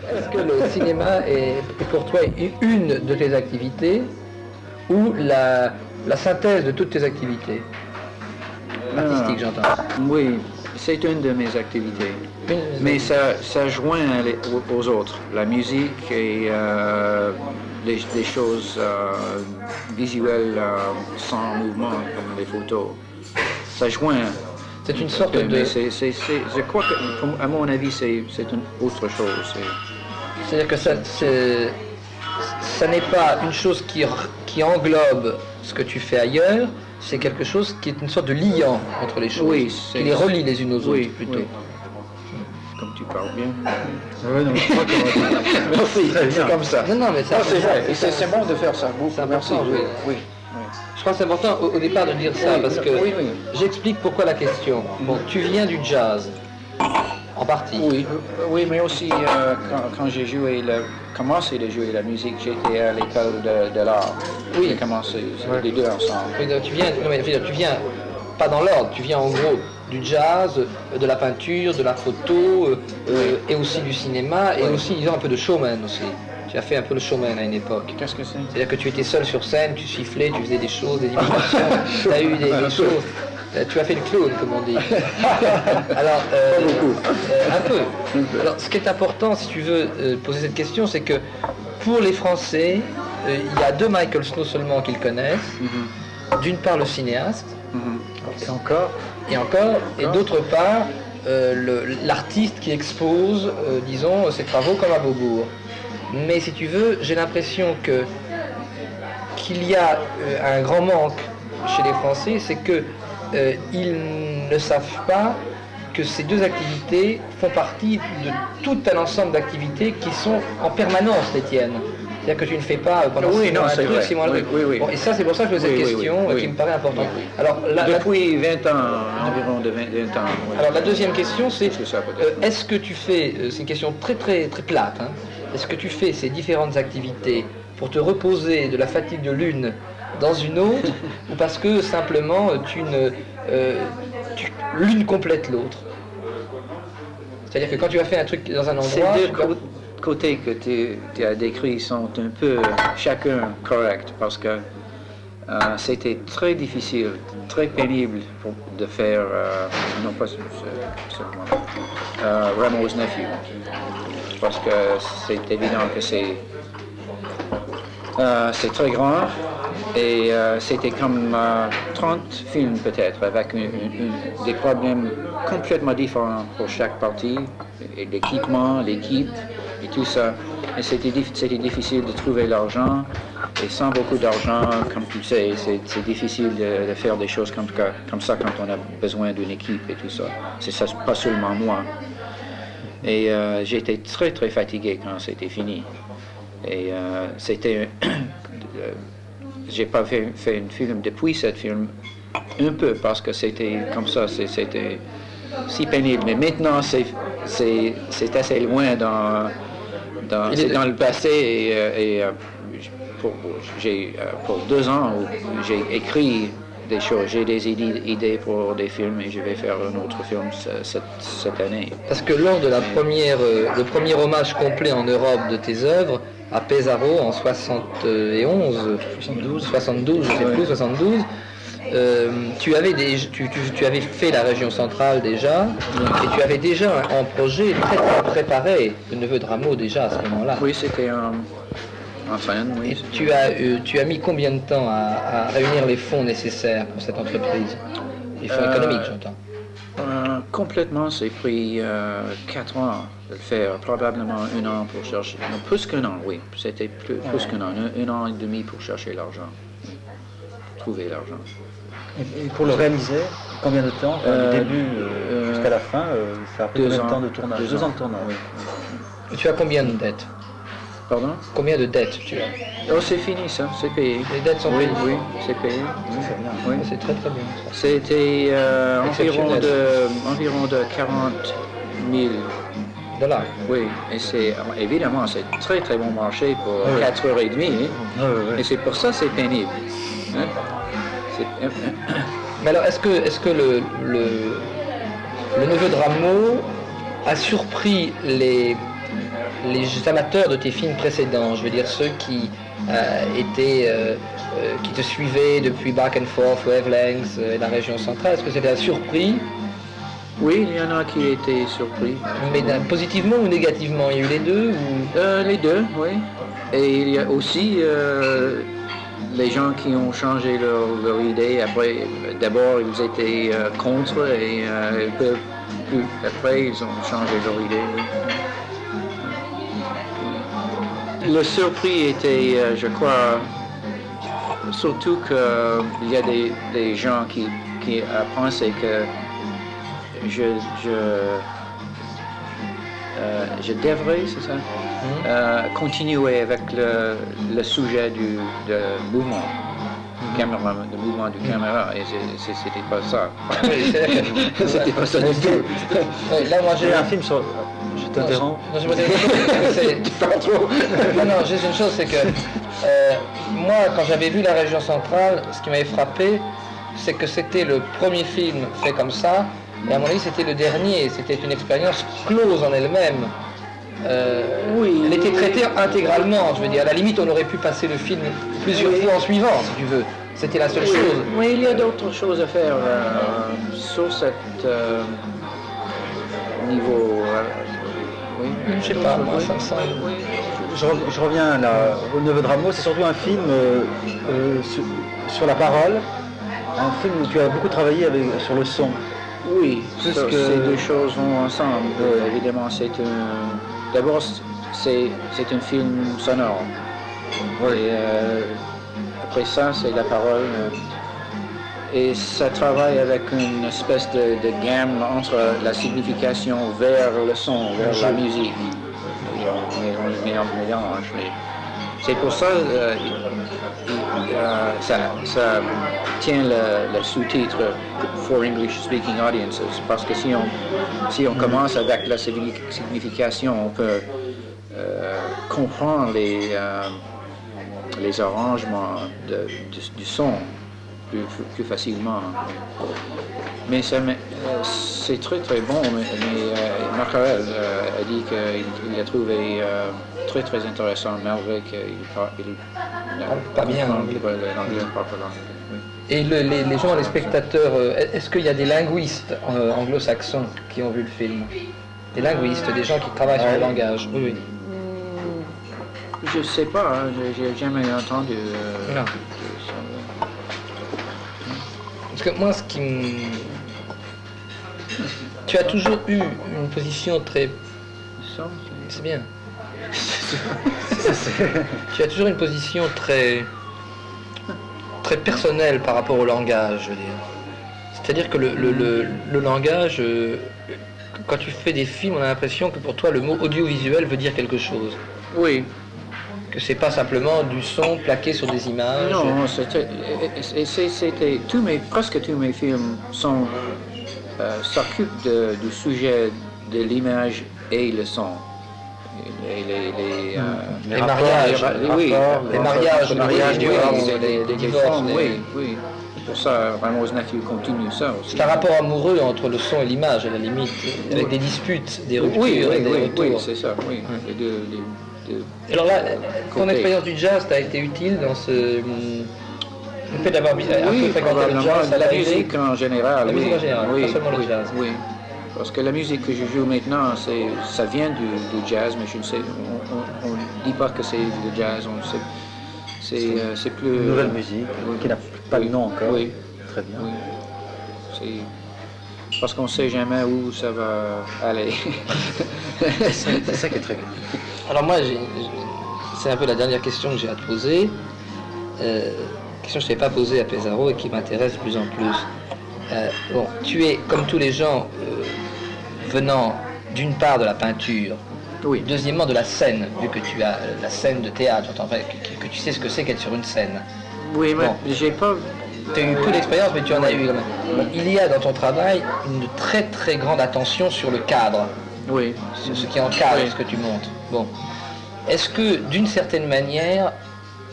Est-ce que le cinéma est pour toi une de tes activités ou la synthèse de toutes tes activités artistiques, j'entends? Oui, c'est une de mes activités. Mais ça joint aux autres. La musique et les choses visuelles sans mouvement, comme les photos. Ça joint. C'est une sorte de... Mais je crois que, à mon avis, c'est une autre chose. C'est-à-dire que ça n'est pas une chose qui englobe ce que tu fais ailleurs, c'est quelque chose qui est une sorte de liant entre les choses, oui, qui les relie les unes aux autres plutôt. Oui. Comme tu parles bien. Oui, non, je crois que... Merci, c'est comme ça. Non, mais ça, c'est vrai, c'est bon de faire ça. C'est important, merci. Oui. Je crois que c'est important au départ de dire ça, parce que j'explique pourquoi la question. Bon, tu viens du jazz, en partie. Oui, mais aussi quand j'ai commencé à jouer la musique, j'étais à l'école de l'art. Oui. J'ai commencé les deux ensemble. Oui, donc tu viens pas dans l'ordre, tu viens en gros du jazz, de la peinture, de la photo, et aussi du cinéma, et aussi, disons, un peu de showman aussi. Tu as fait un peu le showman à une époque. Qu'est-ce que c'est? C'est-à-dire que tu étais seul sur scène, tu sifflais, tu faisais des choses, des imitations, tu as eu des choses. Tu as fait le clown, comme on dit. Alors, un peu. Alors, ce qui est important, si tu veux poser cette question, c'est que pour les Français, il y a deux Michael Snow seulement qu'ils connaissent. D'une part, le cinéaste, et d'autre part, l'artiste qui expose, disons, ses travaux comme à Beaubourg. Mais si tu veux, j'ai l'impression qu'il y a un grand manque chez les Français, c'est qu'ils ne savent pas que ces deux activités font partie de tout un ensemble d'activités qui sont en permanence les tiennes. C'est-à-dire que tu ne fais pas pendant 6 mois un truc, 6 mois un truc. Bon, et ça, c'est pour ça que je pose cette question qui me paraît importante. Alors, depuis 20 ans, environ de 20 ans. Alors la deuxième question, c'est est-ce que tu fais, c'est une question très plate, hein, est-ce que tu fais ces différentes activités pour te reposer de la fatigue de l'une dans une autre, ou parce que simplement l'une complète l'autre? C'est-à-dire que quand tu as fait un truc dans un endroit... Ces deux côtés que tu as décrits sont un peu chacun corrects, parce que c'était très difficile, très pénible de faire, non pas Rameau's Nephew, parce que c'est évident que c'est très grand, et c'était comme 30 films peut-être, avec des problèmes complètement différents pour chaque partie, et l'équipement, l'équipe, et tout ça. Et c'était difficile de trouver l'argent, et sans beaucoup d'argent, comme tu sais, c'est difficile de faire des choses comme ça quand on a besoin d'une équipe et tout ça. C'est ça, pas seulement moi. Et j'étais très fatigué quand c'était fini. Et c'était... j'ai pas fait un film depuis ce film, un peu, parce que c'était comme ça, c'était si pénible. Mais maintenant, c'est assez loin c'est dans le passé, et pour 2 ans, j'ai écrit des choses. J'ai des idées pour des films et je vais faire un autre film cette année. Parce que lors de le premier hommage complet en Europe de tes œuvres, à Pesaro en 72, je sais plus, 72, tu avais fait la région centrale déjà, et tu avais déjà un projet très préparé, le Neveu de Rameau déjà à ce moment-là. Oui, c'était un fan, oui. Et tu as mis combien de temps à réunir les fonds nécessaires pour cette entreprise? Les fonds économiques, j'entends. Complètement, c'est pris 4 ans de le faire, probablement 1 an pour chercher. Non, plus qu'un an, oui. C'était plus qu'un an, 1 an et demi pour chercher l'argent, trouver l'argent. Et pour le réaliser, combien de temps? Du début jusqu'à la fin, ça a pris combien de temps de tournage? 2 ans de tournage, oui. Tu as combien de dettes? Pardon? Combien de dettes tu as? Oh, c'est fini ça, c'est payé. Les dettes sont payées? Oui, c'est payé. Oui, c'est très bien. C'était environ de 40 000 $. Oui, et évidemment, c'est très bon marché pour 4h30. Et c'est pour ça que c'est pénible. Hein? Mais alors, est-ce que le Neveu de Rameau a surpris les amateurs de tes films précédents, je veux dire ceux qui qui te suivaient depuis Back and Forth, Wavelengths et la région centrale? Est-ce que c'était surpris? Oui, il y en a qui étaient surpris. Mais positivement ou négativement? Il y a eu les deux Les deux, oui. Et il y a aussi les gens qui ont changé leur idée. D'abord, ils étaient contre et après, ils ont changé leur idée. Oui. Le surpris était, je crois, surtout qu'il y a des gens qui pensaient que je devrais, c'est ça, continuer avec le sujet du mouvement. Le mouvement du caméra, et c'était pas ça. C'était pas ça du tout. Là, moi, j'ai un film sur... Je t'interromps. Non, juste une chose, c'est que moi, quand j'avais vu La Région Centrale, ce qui m'avait frappé, c'est que c'était le premier film fait comme ça, et à mon avis, c'était le dernier. C'était une expérience close en elle-même. Oui. Elle était traitée intégralement, je veux dire. À la limite, on aurait pu passer le film plusieurs fois en suivant, si tu veux. C'était la seule chose. Oui, il y a d'autres choses à faire sur cet niveau. Oui. Je sais pas, moi, ça me semble. Oui. Je reviens là, au Neveu de Rameau, c'est surtout un film sur la parole, un film où tu as beaucoup travaillé sur le son. Oui, ces deux choses vont ensemble. Évidemment, d'abord, c'est un film sonore. Et après ça, c'est la parole. Et ça travaille avec une espèce de gamme entre la signification vers le son, vers la musique. Mais on mélange. C'est pour ça ça tient le sous-titre for English speaking audiences, parce que si on commence avec la signification, on peut comprendre les arrangements du son plus facilement. Mais c'est très bon, mais Marc Aurèle a dit qu'il a trouvé très intéressant, malgré qu'il n'a pas bien l'anglais. Oui. Et les gens, les spectateurs, est-ce qu'il y a des linguistes anglo-saxons qui ont vu le film? Des linguistes, des gens qui travaillent sur le langage? Oui. Je sais pas, hein, j'ai jamais entendu non. Parce que moi, tu as toujours eu une position très... C'est bien. Tu as toujours une position très personnelle par rapport au langage, je veux dire. C'est-à-dire que le langage, quand tu fais des films, on a l'impression que pour toi, le mot audiovisuel veut dire quelque chose. Oui. Que c'est pas simplement du son plaqué sur des images. Non, presque tous mes films s'occupent du sujet de l'image et le son. les mariages, les mariages, les divorces. Oui. Pour ça, Ramos Nephew continue ça aussi. C'est un rapport amoureux entre le son et l'image, à la limite, avec des disputes, des ruptures, des retours. Oui, c'est ça, oui. Alors là, ton expérience du jazz t'a été utile dans ce... Le fait d'avoir un peu fréquenté le jazz, la musique en général. La musique en général, pas seulement le jazz. Oui. Parce que la musique que je joue maintenant, ça vient du jazz, mais je ne sais, on ne dit pas que c'est du jazz, c'est plus... Une nouvelle musique, qui n'a pas de nom encore. Oui. Très bien. Oui. Parce qu'on ne sait jamais où ça va aller. C'est ça qui est très bien. Alors moi, c'est un peu la dernière question que j'ai à te poser. Question que je ne t'ai pas posée à Pesaro et qui m'intéresse de plus en plus. Bon, tu es, comme tous les gens, venant d'une part de la peinture, oui. Deuxièmement de la scène, vu que tu as la scène de théâtre, que tu sais ce que c'est qu'être sur une scène. Oui, mais j'ai pas... Tu as eu peu d'expérience, mais tu en as eu quand même. Bon, il y a dans ton travail une très très grande attention sur le cadre. Oui. Sur ce qui encadre ce que tu montes. Bon. Est-ce que, d'une certaine manière,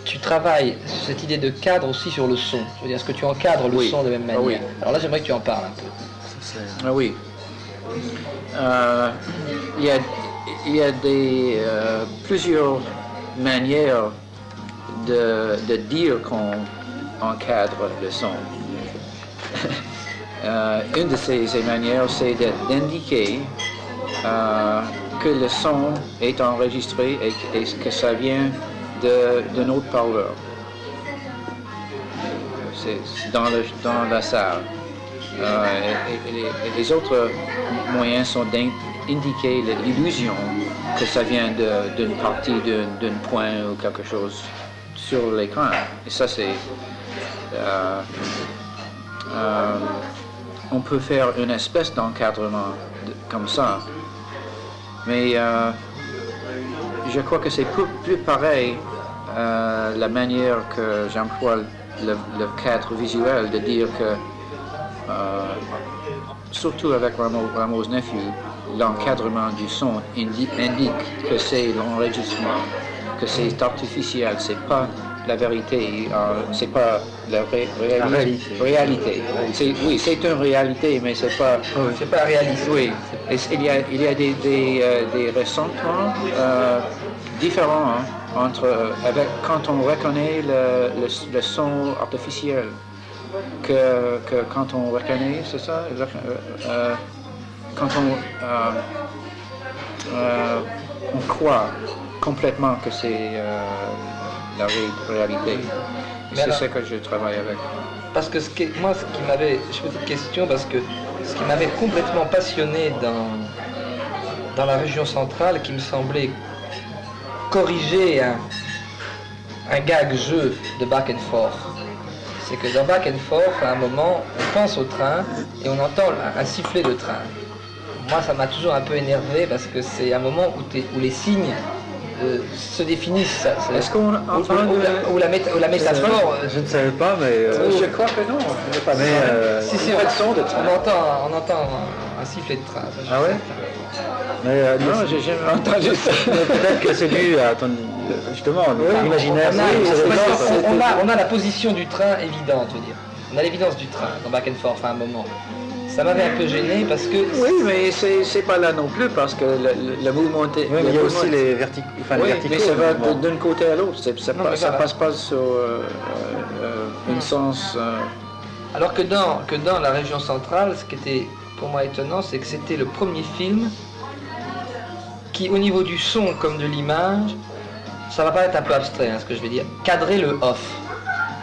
tu travailles cette idée de cadre aussi sur le son? Je veux dire, est-ce que tu encadres le son de la même manière? Oui. Alors là, j'aimerais que tu en parles un peu. Ah oui. Il y a plusieurs manières de dire qu'on encadre le son. Une de ces manières, c'est d'indiquer que le son est enregistré et que ça vient de notre parleur. C'est dans la salle. Et les autres moyens sont d'indiquer l'illusion que ça vient d'une partie, d'un point ou quelque chose sur l'écran. Et ça, c'est... on peut faire une espèce d'encadrement comme ça. Mais je crois que c'est plus pareil la manière que j'emploie le cadre visuel, de dire que surtout avec Ramos Nephew, l'encadrement du son indique que c'est l'enregistrement, que c'est artificiel, c'est pas la vérité, c'est pas la réalité. Oui, c'est une réalité, mais c'est pas réaliste. Oui, et il y a des ressentiments différents quand on reconnaît le son artificiel. Que quand on reconnaît, c'est ça, quand on croit complètement que c'est la réalité. C'est ça que je travaille avec. Parce que je pose cette question parce que ce qui m'avait complètement passionné dans la région centrale, qui me semblait corriger un gag-jeu de back and forth, c'est que dans Back and Forth, à un moment, on pense au train et on entend un sifflet de train. Moi, ça m'a toujours un peu énervé parce que c'est un moment où les signes se définissent. Est-ce qu'on entend ou la métaphore... Je ne savais pas, mais... je crois que non. On entend un sifflet de train. Ah ouais? Mais non, j'ai jamais entendu ça. Peut-être que c'est dû à ton... Justement, l'imaginaire. On a la position du train évidente, je veux dire. On a l'évidence du train dans Back and Forth à un moment. Ça m'avait un peu gêné parce que... Oui, mais c'est pas là non plus parce que le mouvement... Oui, mais il y a aussi les verticaux. Mais ça va d'un côté à l'autre. Ça passe pas sur un sens... Alors que dans la région centrale, ce qui était pour moi étonnant, c'est que c'était le premier film qui, au niveau du son comme de l'image, ça va pas être un peu abstrait, ce que je vais dire, cadrer le off.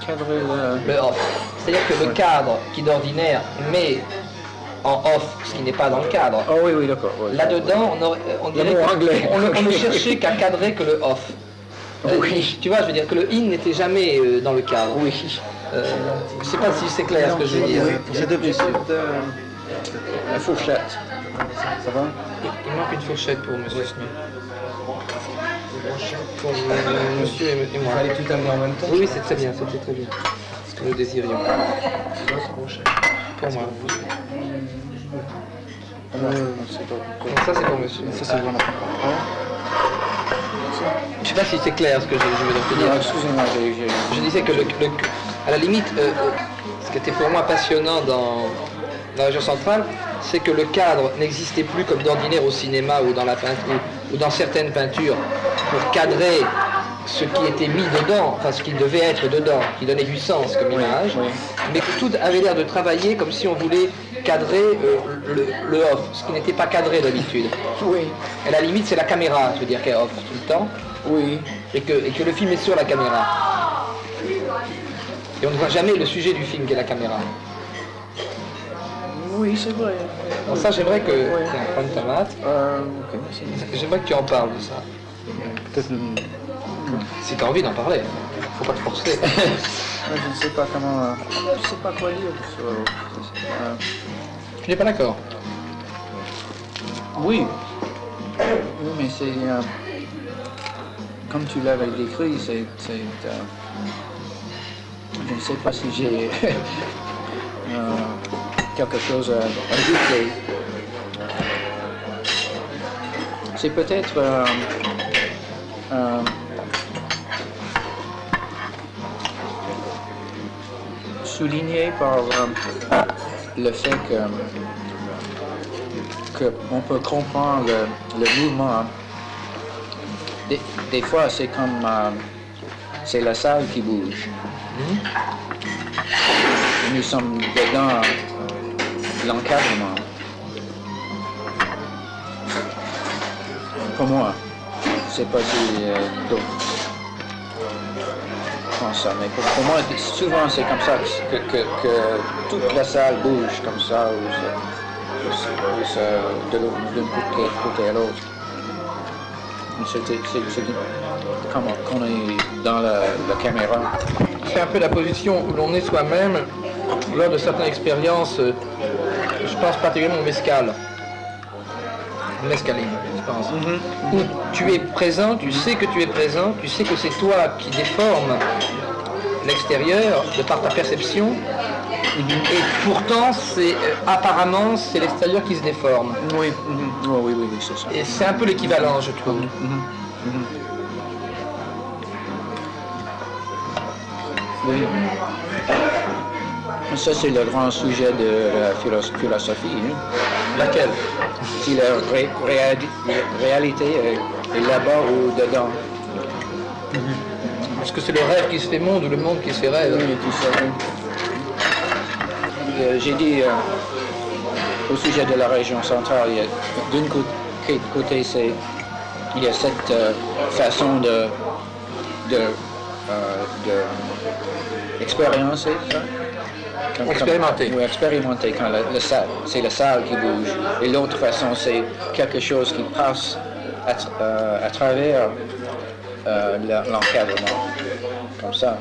Cadrer le off. C'est-à-dire que le cadre qui d'ordinaire met en off ce qui n'est pas dans le cadre. Oh oui, d'accord. Oui, là-dedans, on dirait qu'on ne cherchait qu'à cadrer que le off. Oui. Tu vois, je veux dire que le in n'était jamais dans le cadre. Oui. Je sais pas si c'est clair ce que je veux dire. C'est deux blessures. La fourchette. Ça va? Il manque une fourchette pour monsieur Smith. Pour monsieur et moi. Fallait tout amener en même temps? Oui, c'est très bien, c'était très bien. Ce que nous désirions. Pour moi. Donc ça c'est pour monsieur. Ça c'est vraiment. Je sais pas si c'est clair ce que je veux donc te dire. Non, excusez-moi, Je disais que à la limite, ce qui était pour moi passionnant dans la région centrale, c'est que le cadre n'existait plus comme d'ordinaire au cinéma ou dans la peinture ou dans certaines peintures pour cadrer ce qui était mis dedans, enfin ce qui devait être dedans, qui donnait du sens comme image, mais que tout avait l'air de travailler comme si on voulait cadrer le off, ce qui n'était pas cadré d'habitude. Oui. À la limite, c'est la caméra, je veux dire, qui est off tout le temps. Oui. Et que le film est sur la caméra. Et on ne voit jamais le sujet du film qui est la caméra. Oui, c'est vrai. Donc ça, j'aimerais que... Tiens, prends une tomate. Ok. J'aimerais que tu en parles de ça. Peut-être Si tu as envie d'en parler. Faut pas te forcer. Je ne sais pas comment... je ne sais pas quoi dire. Tu n'es pas d'accord? Oui. Oui, mais c'est... comme tu l'avais décrit, c'est je ne sais pas si j'ai quelque chose à ajouter. C'est peut-être souligné par le fait que on peut comprendre le mouvement. Des fois, c'est comme c'est la salle qui bouge. Nous sommes dedans l'encadrement. Pour moi, je sais pas si d'autres pensent ça, mais pour moi, souvent c'est comme ça que toute la salle bouge comme ça, d'un côté à l'autre. C'est comme qu'on est dans la caméra. C'est un peu la position où l'on est soi-même lors de certaines expériences, je pense particulièrement au mescal. Mescaline, je pense. Où tu es présent, tu sais que tu es présent, tu sais que c'est toi qui déforme l'extérieur de par ta perception, et pourtant, apparemment, c'est l'extérieur qui se déforme. Oui, oui, c'est ça. Et c'est un peu l'équivalent, je trouve. Oui. Ça, c'est le grand sujet de la philosophie. Hein. Laquelle? Si la réalité est là-bas ou dedans. Est-ce que c'est le rêve qui se fait monde ou le monde qui se fait rêve? Oui, tout ça. J'ai dit au sujet de la région centrale, d'un côté, il y a cette façon de expérimenter ça. Expérimenter. Oui, expérimenter quand c'est la salle qui bouge. Et l'autre façon, c'est quelque chose qui passe à travers l'encadrement. Comme ça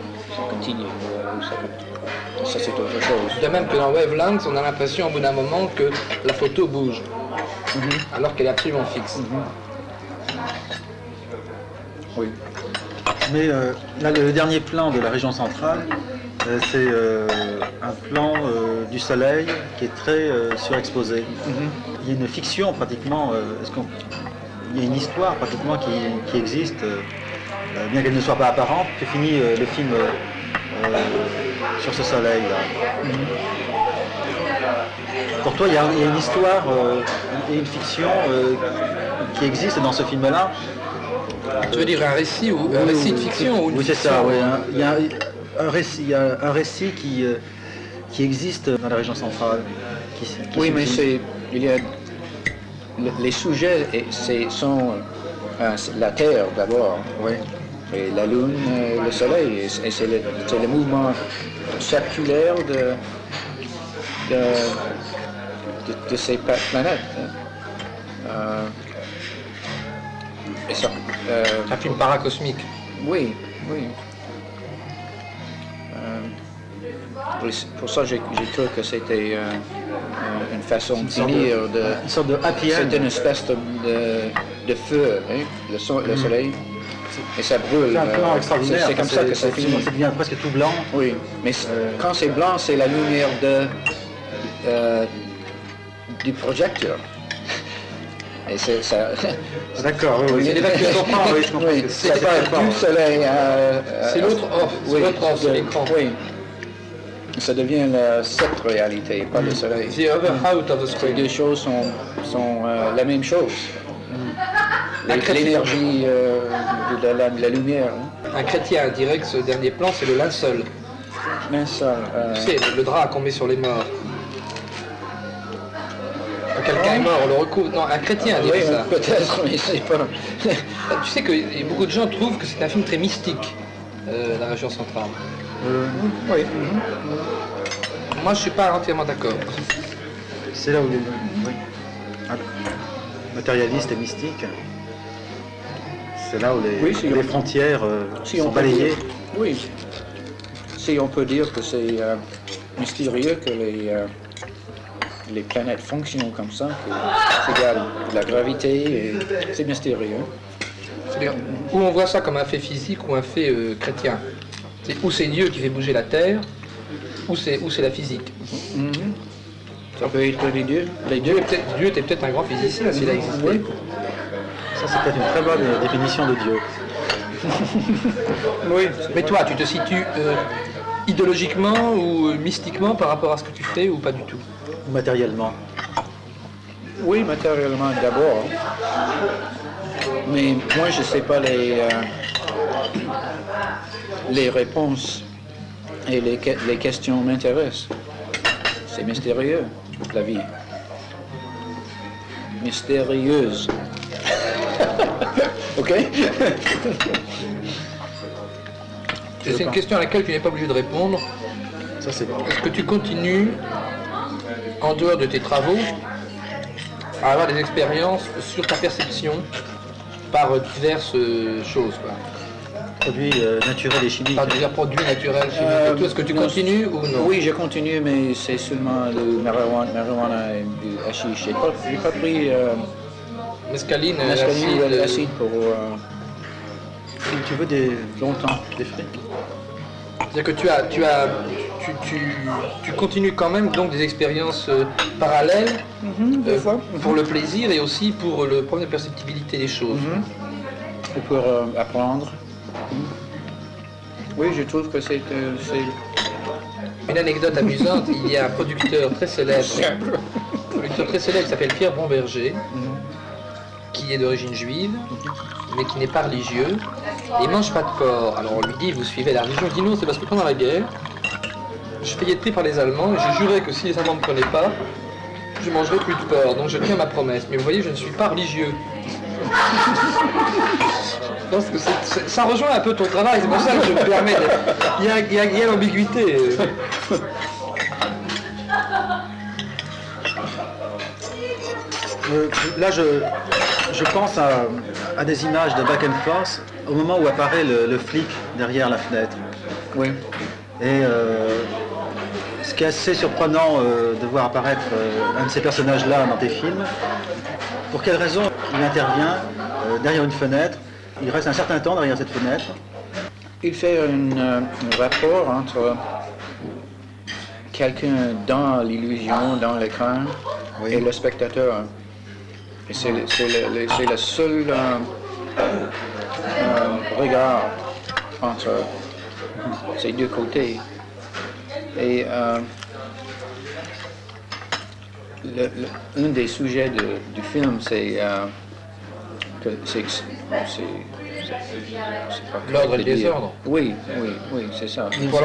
continue. Ça, c'est autre chose. De même que dans Wavelengths, on a l'impression au bout d'un moment que la photo bouge, alors qu'elle est absolument fixe. Oui. Mais là, le dernier plan de la région centrale, c'est un plan du soleil qui est très surexposé. Il y a une fiction pratiquement, il y a une histoire pratiquement qui existe, bien qu'elle ne soit pas apparente, que finit le film sur ce soleil-là. Pour toi, il y a une histoire et une fiction qui existe dans ce film-là. Tu veux dire un récit ou un récit de fiction ou une oui, c'est fiction? ça. Oui, il y a un récit qui existe dans la région centrale. Oui, mais il y a les sujets sont la Terre d'abord, oui. Et la Lune, le Soleil, et c'est le mouvement circulaire de ces planètes. Hein. Et ça, un film paracosmique. Oui, oui. Pour ça, j'ai cru que c'était une façon de finir une sorte de happy end. C'est une espèce de feu, hein, le soleil, et ça brûle. C'est un plan extraordinaire. C'est comme ça que ça finit. Ça devient presque tout blanc. Oui, mais quand c'est blanc, c'est la lumière du projecteur. Et c'est ça. D'accord, oui, C'est l'évacuation. Oui, je comprends. Oui, ça part du soleil à... C'est l'autre off, c'est l'autre off, c'est l'écran. Oui. Ça devient cette réalité, pas le soleil. The other out of the Les screen. deux choses sont la même chose. L'énergie de la lumière. Hein. Un chrétien dirait que ce dernier plan, c'est le linceul. Mais ça, Tu sais, le drap qu'on met sur les morts. Quand quelqu'un est mort, on le recouvre. Non, un chrétien oui, dirait ça. peut-être, mais c'est pas... Tu sais que beaucoup de gens trouvent que c'est un film très mystique, la région centrale. Oui. Moi, je suis pas entièrement d'accord. C'est là où oui. Matérialiste et mystique. C'est là où Oui, si les on- frontières Si sont on peut balayées. dire- oui. Si on peut dire que c'est mystérieux que les planètes fonctionnent comme ça, que c'est égal de la gravité, et c'est mystérieux. C'est-à-dire, où on voit ça comme un fait physique ou un fait chrétien. C'est où c'est Dieu qui fait bouger la terre, ou c'est la physique. Ça peut être les deux. Dieu était peut-être un grand physicien s'il a existé. Oui. Ça, c'est peut-être une très bonne définition de Dieu. Oui. Mais toi, tu te situes idéologiquement ou mystiquement par rapport à ce que tu fais ou pas du tout? Matériellement. Oui, matériellement d'abord. Mais moi, je ne sais pas les réponses et les questions m'intéressent. C'est mystérieux, la vie. Mystérieuse. OK? C'est une question à laquelle tu n'es pas obligé de répondre. Ça, c'est bon. Est-ce que tu continues, en dehors de tes travaux, à avoir des expériences sur ta perception par diverses choses, quoi. Produits naturels et chimiques. Par divers produits naturels, chimiques. Et tout, est-ce que tu non, continues ou non? Oui, je continue, mais c'est seulement le marijuana et du hashish. J'ai pas pris Mescaline, l'acide acide. pour Tu veux des longtemps. fruits? C'est-à-dire que tu continues quand même donc des expériences parallèles des fois. pour le plaisir et aussi pour le problème de perceptibilité des choses. Ou pour apprendre. Oui, je trouve que c'est Une anecdote amusante, il y a un producteur très célèbre qui s'appelle Pierre Bomberger, qui est d'origine juive, mais qui n'est pas religieux, et il ne mange pas de porc. Alors on lui dit, vous suivez la religion? Il dit non, c'est parce que pendant la guerre, je faillis être pris par les Allemands, et je jurais que si les Allemands ne me prenaient pas, je ne mangerais plus de porc, donc je tiens ma promesse. Mais vous voyez, je ne suis pas religieux. Je pense que ça rejoint un peu ton travail, c'est pour ça que je me permets de... Il y a l'ambiguïté. Là, je pense à des images de back and forth au moment où apparaît le flic derrière la fenêtre. oui. Et ce qui est assez surprenant de voir apparaître un de ces personnages-là dans tes films, pour quelle raison il intervient derrière une fenêtre, il reste un certain temps derrière cette fenêtre. Il fait un rapport entre quelqu'un dans l'illusion, dans l'écran, Oui. et le spectateur. Et c'est le seul regard entre ces deux côtés. Et un des sujets du film, c'est que c'est pas L'ordre et le dire. désordre. Oui, c'est ça. Pour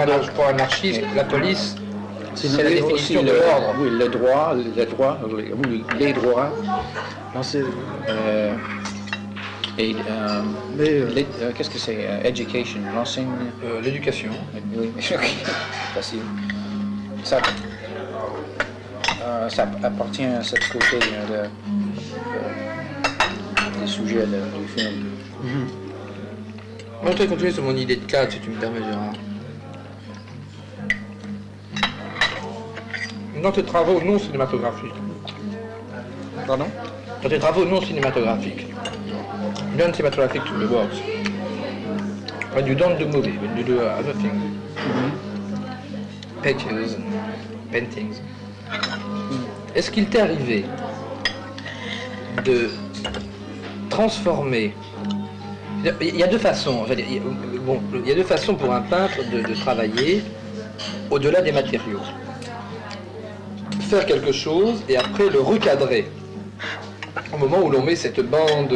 l'anarchiste, la police, c'est la Oui, définition aussi de l'ordre. Oui, les droits. Non, c'est- Et Mais qu'est-ce que c'est? Education, l'enseigne. L'éducation. Oui, facile. Ça appartient à ce côté des sujets du film. Moi, je vais continuer sur mon idée de cadre, si tu me permets, Gérard. Dans tes travaux non cinématographiques. Pardon? Dans tes travaux non cinématographiques. Non-cinematographic works. When you don't do movie, when you do other things. Pictures, paintings. Est-ce qu'il t'est arrivé de transformer. Il y a deux façons. Il y a deux façons pour un peintre de travailler au-delà des matériaux. Faire quelque chose et après le recadrer. Au moment où l'on met cette bande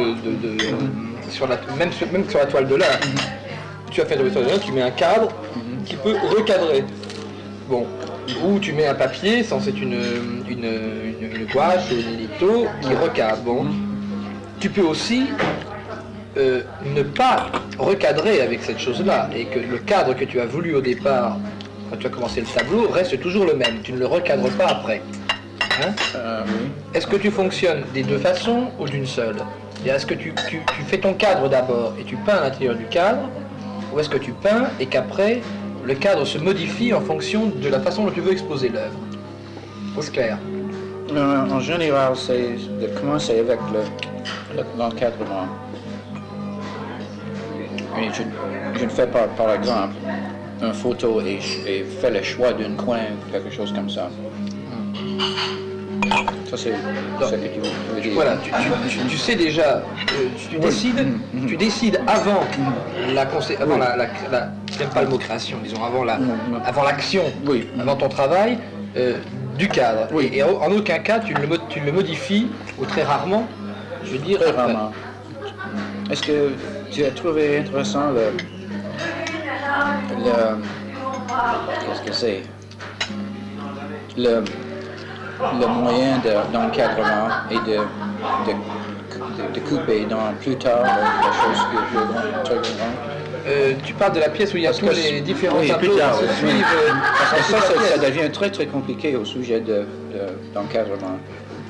même sur la toile de l'art, tu as fait de la toile de l'art, tu mets un cadre qui peut recadrer. Bon. Ou tu mets un papier, c'est une gouache ou une litho qui recadre. Bon. Tu peux aussi ne pas recadrer avec cette chose-là et que le cadre que tu as voulu au départ, quand tu as commencé le tableau, reste toujours le même. Tu ne le recadres pas après. Hein? Oui. Est-ce que tu fonctionnes des deux façons ou d'une seule? Est-ce que tu fais ton cadre d'abord et tu peins à l'intérieur du cadre, ou est-ce que tu peins et qu'après le cadre se modifie en fonction de la façon dont tu veux exposer l'œuvre? C'est clair. En général, c'est de commencer avec l'encadrement. Je ne fais pas, par exemple, une photo et fais le choix d'un coin, quelque chose comme ça. Ça, c'est ce que tu veux dire. Voilà, tu sais déjà, tu décides avant j'aime pas le mot création, disons, avant l'action, oui. Avant ton travail, du cadre. Oui. Et en aucun cas, tu le modifies, ou très rarement, je veux dire. Très rarement. Est-ce que tu as trouvé intéressant qu'est-ce que c'est? Le moyen d'encadrement et de couper dans plus tard la chose très grande. Tu parles de la pièce où il y a tous les différents tableaux qui se suivent. Ça devient très très compliqué au sujet d'encadrement.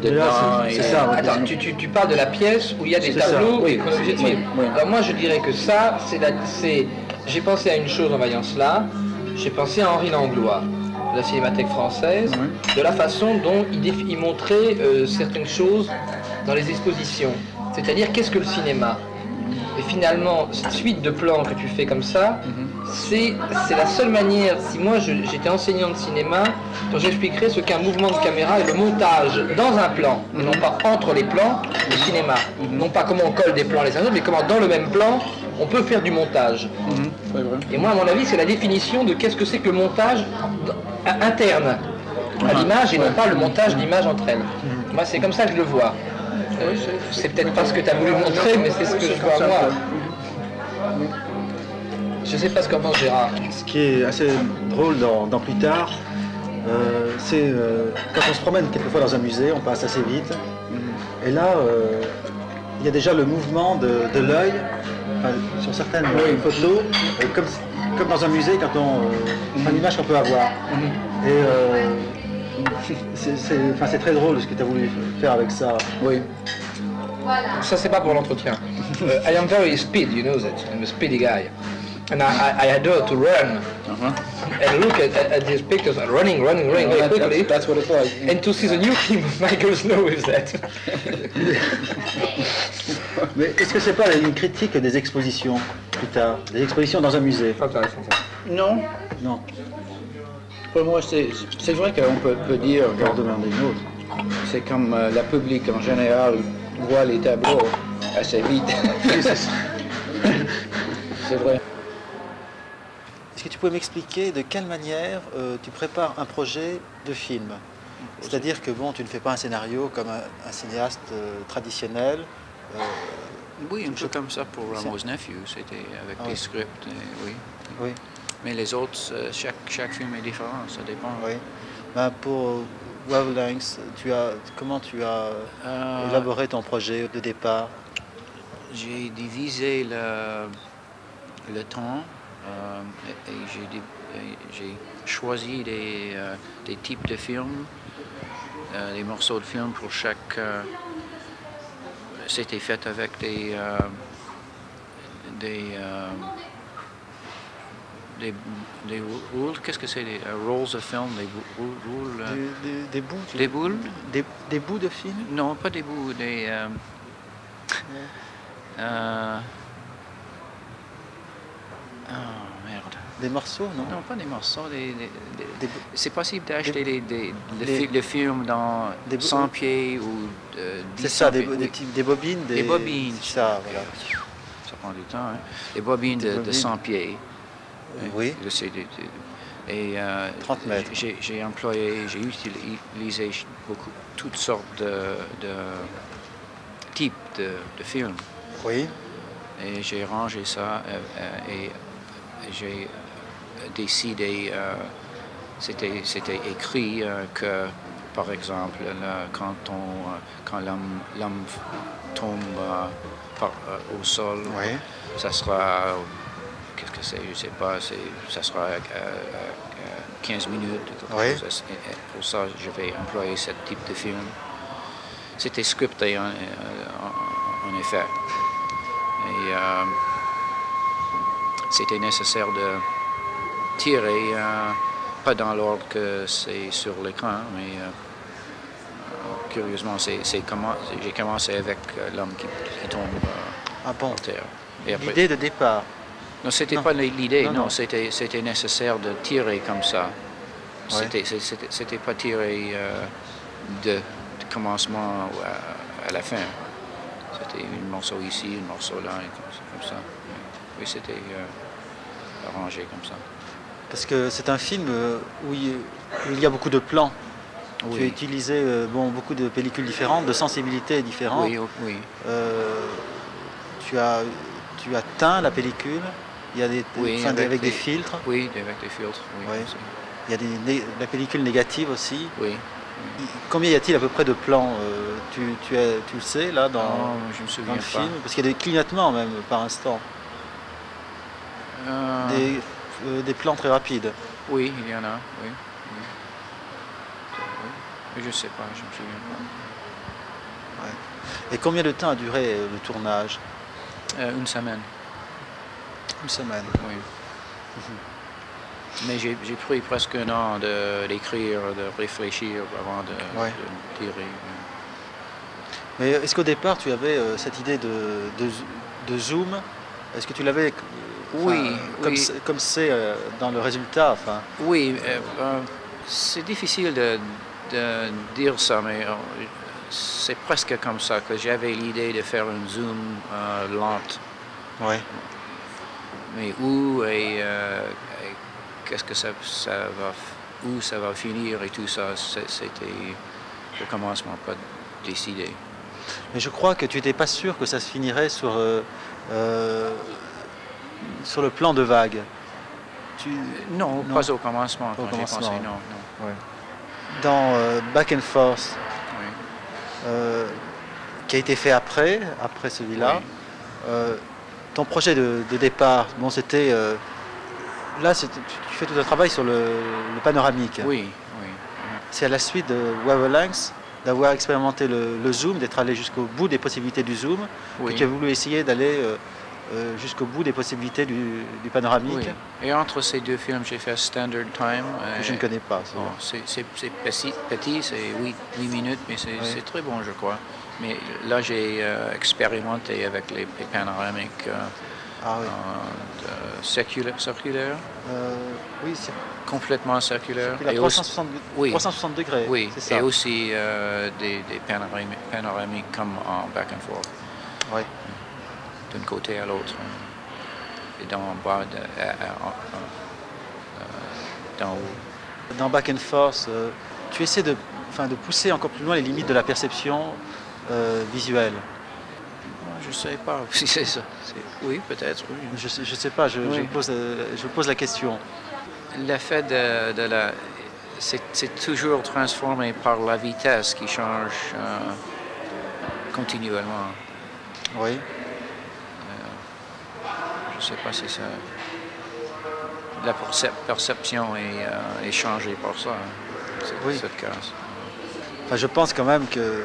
C'est ça. Attends, tu parles de la pièce où il y a des tableaux qu'on est obligé de suivre. Oui. Alors moi je dirais que ça, j'ai pensé à une chose en voyant cela, j'ai pensé à Henri Langlois, de la Cinémathèque française, de la façon dont il montrait certaines choses dans les expositions. C'est-à-dire, qu'est-ce que le cinéma? Et finalement, cette suite de plans que tu fais comme ça, c'est la seule manière, si moi j'étais enseignant de cinéma, dont j'expliquerais ce qu'un mouvement de caméra et le montage dans un plan, et non pas entre les plans, du cinéma. Non pas comment on colle des plans les uns aux autres, mais comment dans le même plan, on peut faire du montage. Et moi, à mon avis, c'est la définition de qu'est-ce que c'est que le montage interne à l'image et non pas le montage d'images entre elles. Moi, c'est comme ça que je le vois. C'est peut-être pas ce que tu as voulu montrer, mais c'est ce que je vois moi. Je sais pas ce qu'en pense Gérard. Ce qui est assez drôle dans Plus tard, c'est quand on se promène quelquefois dans un musée, on passe assez vite. Et là, il y a déjà le mouvement de l'œil sur certaines photos, comme dans un musée quand on une image qu'on peut avoir. Et c'est très drôle ce que tu as voulu faire avec ça. Oui. Ça, c'est pas pour l'entretien. I am very speed, you know that. I'm a speedy guy. And I adore to run. And look at these pictures, running very quickly. That's what it's like. And to see the new team of Michael Snow with that. Mais est-ce que c'est pas une critique des expositions plus tard? Des expositions dans un musée? C'est intéressant ça. Non. Non. Pour moi, c'est vrai qu'on peut dire. On va en demander une autre. C'est comme la public en général voit les tableaux assez vite. C'est vrai. Est-ce que tu pouvais m'expliquer de quelle manière tu prépares un projet de film? C'est-à-dire que bon, tu ne fais pas un scénario comme un cinéaste traditionnel. Oui, un peu comme ça pour Rameau's Nephew, c'était avec des scripts, oui. Mais les autres, chaque film est différent, ça dépend. Oui. Ben, pour Wavelengths, comment tu as élaboré ton projet de départ? J'ai divisé le temps et j'ai choisi des types de films, des morceaux de films pour chaque. C'était fait avec des roules. Qu'est-ce que c'est? Des rolls de film, des roules. Des bouts. Des boules. Des bouts de film? Non, pas des bouts, des. Oh merde. Des morceaux, non? Non, pas des morceaux. Des- C'est possible d'acheter des- le film dans des- 100 pieds ou 10 C'est ça, des, pieds. Oui, des bobines. Des bobines. C'est ça, voilà. ça prend du temps. Hein. Des bobines Des de bobines. 100 pieds. Oui. Et 30 mètres. j'ai utilisé toutes sortes de types de films. Oui. Et j'ai rangé ça et j'ai décidé, c'était écrit que, par exemple, quand l'homme tombe au sol, Oui. ça sera, qu'est-ce que c'est, je ne sais pas, ça sera 15 minutes. Oui. Pour ça, je vais employer ce type de film. C'était scripté en effet. Et c'était nécessaire de tirer, pas dans l'ordre que c'est sur l'écran, mais curieusement, j'ai commencé avec l'homme qui tombe Ah bon. par terre. Et après, L'idée de départ. non, c'était Non. pas l'idée, Non, non, non. c'était nécessaire de tirer comme ça. Ouais. C'était pas tirer de commencement à la fin. C'était un morceau ici, un morceau là, et comme ça. Oui, c'était arrangé comme ça. Parce que c'est un film où il y a beaucoup de plans. Oui. Tu as utilisé beaucoup de pellicules différentes, de sensibilités différentes. Oui, oui. Tu as teint la pellicule. Il y a Oui, avec des filtres. Oui, avec des filtres. Oui. Ouais. Il y a la pellicule négative aussi. Oui. Combien y a-t-il à peu près de plans tu le sais là dans, Non, je me dans souviens le pas. film? Parce qu'il y a des clignotements même par instant. Des plans très rapides. Oui, il y en a, oui. Mais je ne sais pas, je ne me souviens pas. Et combien de temps a duré le tournage? Une semaine, Une semaine. oui. Mais j'ai pris presque un an d'écrire, de réfléchir avant de tirer. Mais est-ce qu'au départ tu avais cette idée de zoom? Est-ce que tu l'avais Oui, oui. Comme c'est dans le résultat? Enfin, Oui, c'est difficile de dire ça, mais c'est presque comme ça que j'avais l'idée de faire un zoom lente. ouais. Mais où et qu'est-ce que où ça va finir et tout ça, c'était au commencement pas décidé. Mais je crois que tu n'étais pas sûr que ça se finirait sur le plan de vague. Non, Non. pas au commencement. Au Quand j'ai commencement. pensé, non. Ouais. Dans Back and Forth, Oui. qui a été fait après celui-là, ton projet de départ, bon, c'était là, tu fais tout un travail sur le panoramique. Oui. C'est à la suite de Wavelengths, d'avoir expérimenté le zoom, d'être allé jusqu'au bout des possibilités du zoom, Oui. que tu as voulu essayer d'aller jusqu'au bout des possibilités du panoramique, Oui. Et entre ces deux films, j'ai fait Standard Time. que je ne connais pas. ça. Bon, c'est petit, c'est 8 minutes, mais c'est très bon, je crois. Mais là, j'ai expérimenté avec les panoramiques Ah oui. circulaires, Oui, c'est complètement circulaires. à Et 360, oui. 360 degrés. Oui, c'est ça. et aussi des panoramiques comme en back and forth, Oui. d'un côté à l'autre. Et d'en bas, d'en haut. Dans Back and Forth, tu essaies de pousser encore plus loin les limites de la perception visuelle. Je ne sais pas si c'est ça. Oui, peut-être, oui. Je sais pas, je pose la question. L'effet de la... C'est toujours transformé par la vitesse qui change continuellement. Oui. Je ne sais pas si ça... La perception est changée par ça. Oui. C'est le cas. Enfin, je pense quand même que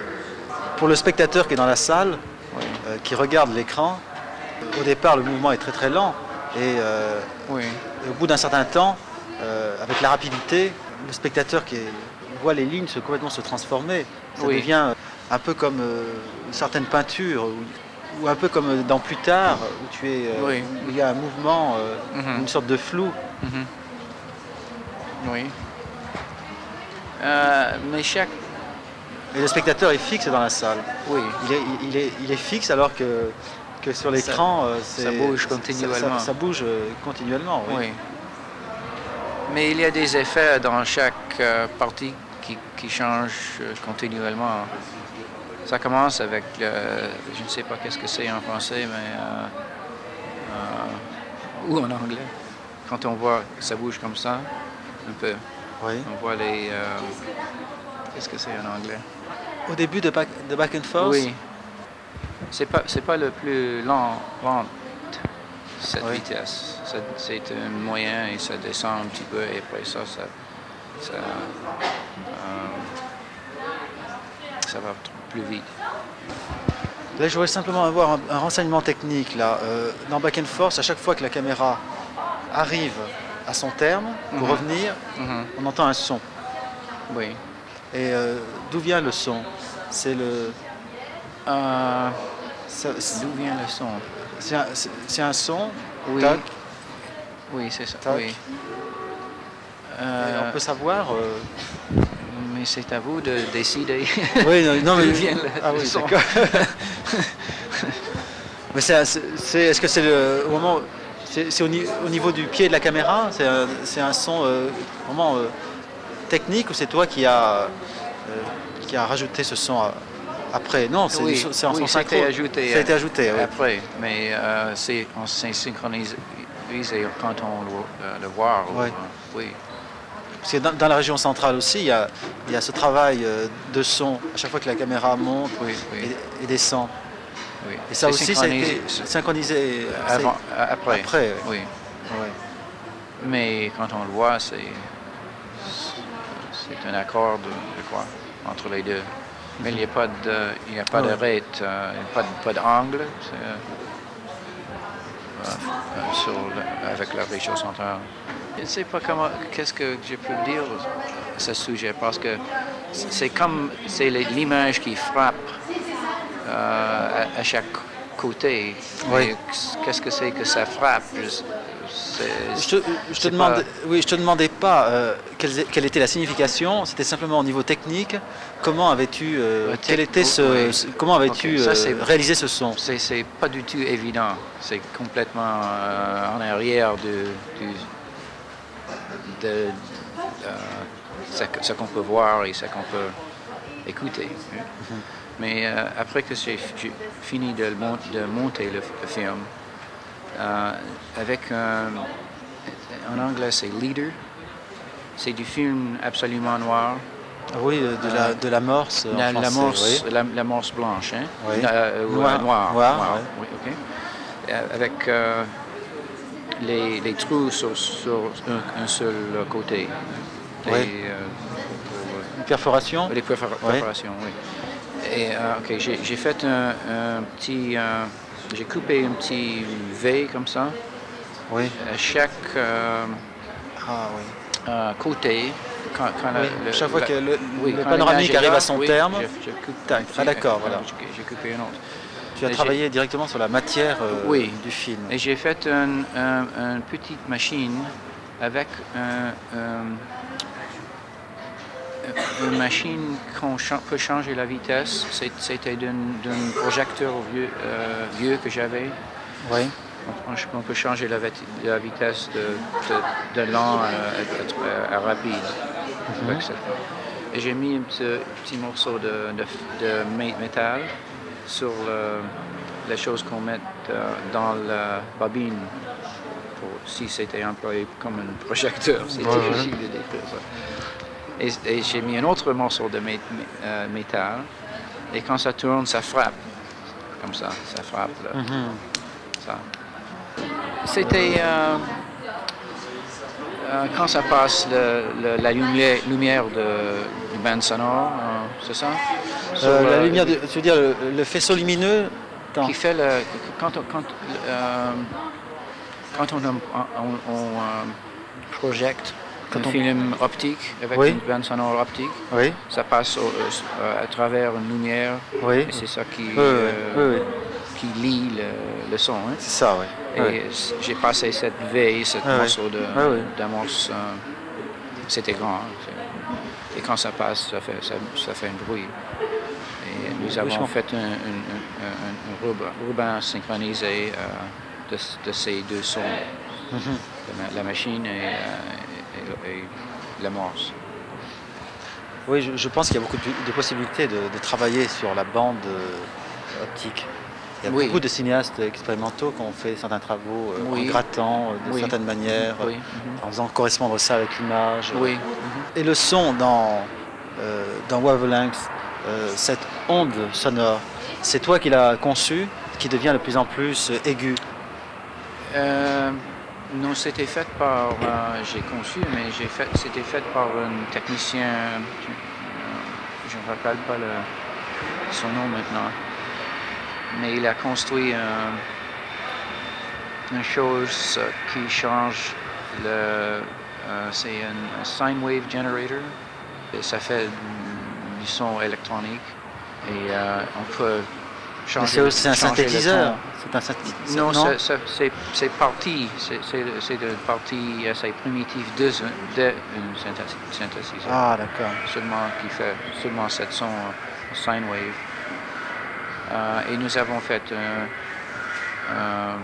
pour le spectateur qui est dans la salle, Oui. qui regarde l'écran, au départ le mouvement est très très lent et Oui. au bout d'un certain temps, avec la rapidité, le spectateur voit les lignes complètement se transformer. Ça Oui. devient un peu comme une certaine peinture où ou un peu comme dans Plus tard, où tu es, Oui. où il y a un mouvement, une sorte de flou. Oui. Mais chaque... Et le spectateur est fixe dans la salle. Oui. Il est fixe alors que sur l'écran, ça bouge continuellement. Ça bouge continuellement, oui. Oui. Mais il y a des effets dans chaque partie qui changent continuellement. Ça commence avec, je ne sais pas qu'est-ce que c'est en français, mais ou en anglais. Quand on voit que ça bouge comme ça, un peu. Oui. On voit les... qu'est-ce que c'est en anglais? Au début de Back and Forth? Oui. C'est pas le plus lent cette vitesse. C'est un moyen et ça descend un petit peu et après ça va plus vite. Là, je voudrais simplement avoir un renseignement technique. Là. Dans Back and Forth, à chaque fois que la caméra arrive à son terme, pour revenir, on entend un son. Oui. Et d'où vient le son? C'est le... D'où vient le son? C'est un son. Oui. Tac. Oui, c'est ça. Tac. Oui. On peut savoir... Mais c'est à vous de décider. Oui, non, mais... vient Ah oui, son. d'accord. Mais est-ce que c'est au moment... C'est au niveau du pied de la caméra? C'est un son vraiment technique ou c'est toi qui a rajouté ce son après? Non, c'est en son synchro. Ça a été ajouté. Ça a été ajouté, oui. Après, mais on s'est synchronisé quand on le voit. Oui. Oui. Parce que dans la région centrale aussi, il y a ce travail de son à chaque fois que la caméra monte et descend. Oui. Et ça aussi, ça a été synchronisé après. Oui. Oui. Mais quand on le voit, c'est un accord, je crois, entre les deux. Mais il n'y a pas de rate, pas d'angle avec la région centrale. Je ne sais pas qu'est-ce que je peux dire à ce sujet, parce que c'est l'image qui frappe à chaque côté. Oui. Qu'est-ce que c'est que ça frappe? Je te demandais pas quelle était la signification, c'était simplement au niveau technique. Comment avais-tu réalisé ce son? C'est pas du tout évident. C'est complètement en arrière de ce qu'on peut voir et ce qu'on peut écouter. Mais après que j'ai fini de monter le film, avec en anglais c'est Leader, c'est du film absolument noir. Oui, de l'amorce en français. L'amorce blanche, hein? Oui. Noir. Ouais. Oui, ok. Avec les trous sur un seul côté. Oui. Une perforation? Les perforations, oui. Et ok, j'ai fait un petit... j'ai coupé un petit V comme ça. Oui. À chaque côté. Chaque fois que le panoramique arrive à son terme. Je coupe. Ah d'accord, voilà. J'ai coupé un autre. Tu as travaillé directement sur la matière du film. Et j'ai fait une petite machine avec une machine qu'on peut changer la vitesse. C'était d'un projecteur vieux que j'avais. Oui. On peut changer la vitesse de lent à rapide. Avec ça. Et j'ai mis un petit morceau de métal sur les choses qu'on met dans la bobine. Si c'était employé comme un projecteur, c'est difficile de décrire ça. Et j'ai mis un autre morceau de métal, et quand ça tourne, ça frappe. Comme ça frappe. Ça. C'était quand ça passe la lumière du bande sonore, c'est ça? La lumière, tu veux dire le faisceau lumineux qui fait quand on projette un film optique avec une bande sonore optique, ça passe à travers une lumière, et c'est ça qui... qui lit le son. Hein. C'est ça, oui. Et j'ai passé cette veille, ce morceau d'amorce. C'était grand. Et quand ça passe, ça fait un bruit. Et nous avons fait un ruban synchronisé de ces deux sons, la machine et l'amorce. Oui, je pense qu'il y a beaucoup de possibilités de travailler sur la bande optique. Il y a beaucoup de cinéastes expérimentaux qui ont fait certains travaux en grattant de certaines manières, en faisant correspondre ça avec l'image. Oui. Et le son dans Wavelength, cette onde sonore, c'est toi qui l'as conçue, qui devient de plus en plus aiguë. Non, c'était fait par, j'ai conçu, mais c'était fait par un technicien, je ne me rappelle pas son nom maintenant, mais il a construit une chose qui change c'est un sine wave generator, et ça fait du son électronique, et on peut changer. C'est un synthétiseur. Non, c'est parti. C'est de partie assez primitive d'un synthétiseur. Ah, d'accord. Qui fait seulement cette son sine wave. Et nous avons fait un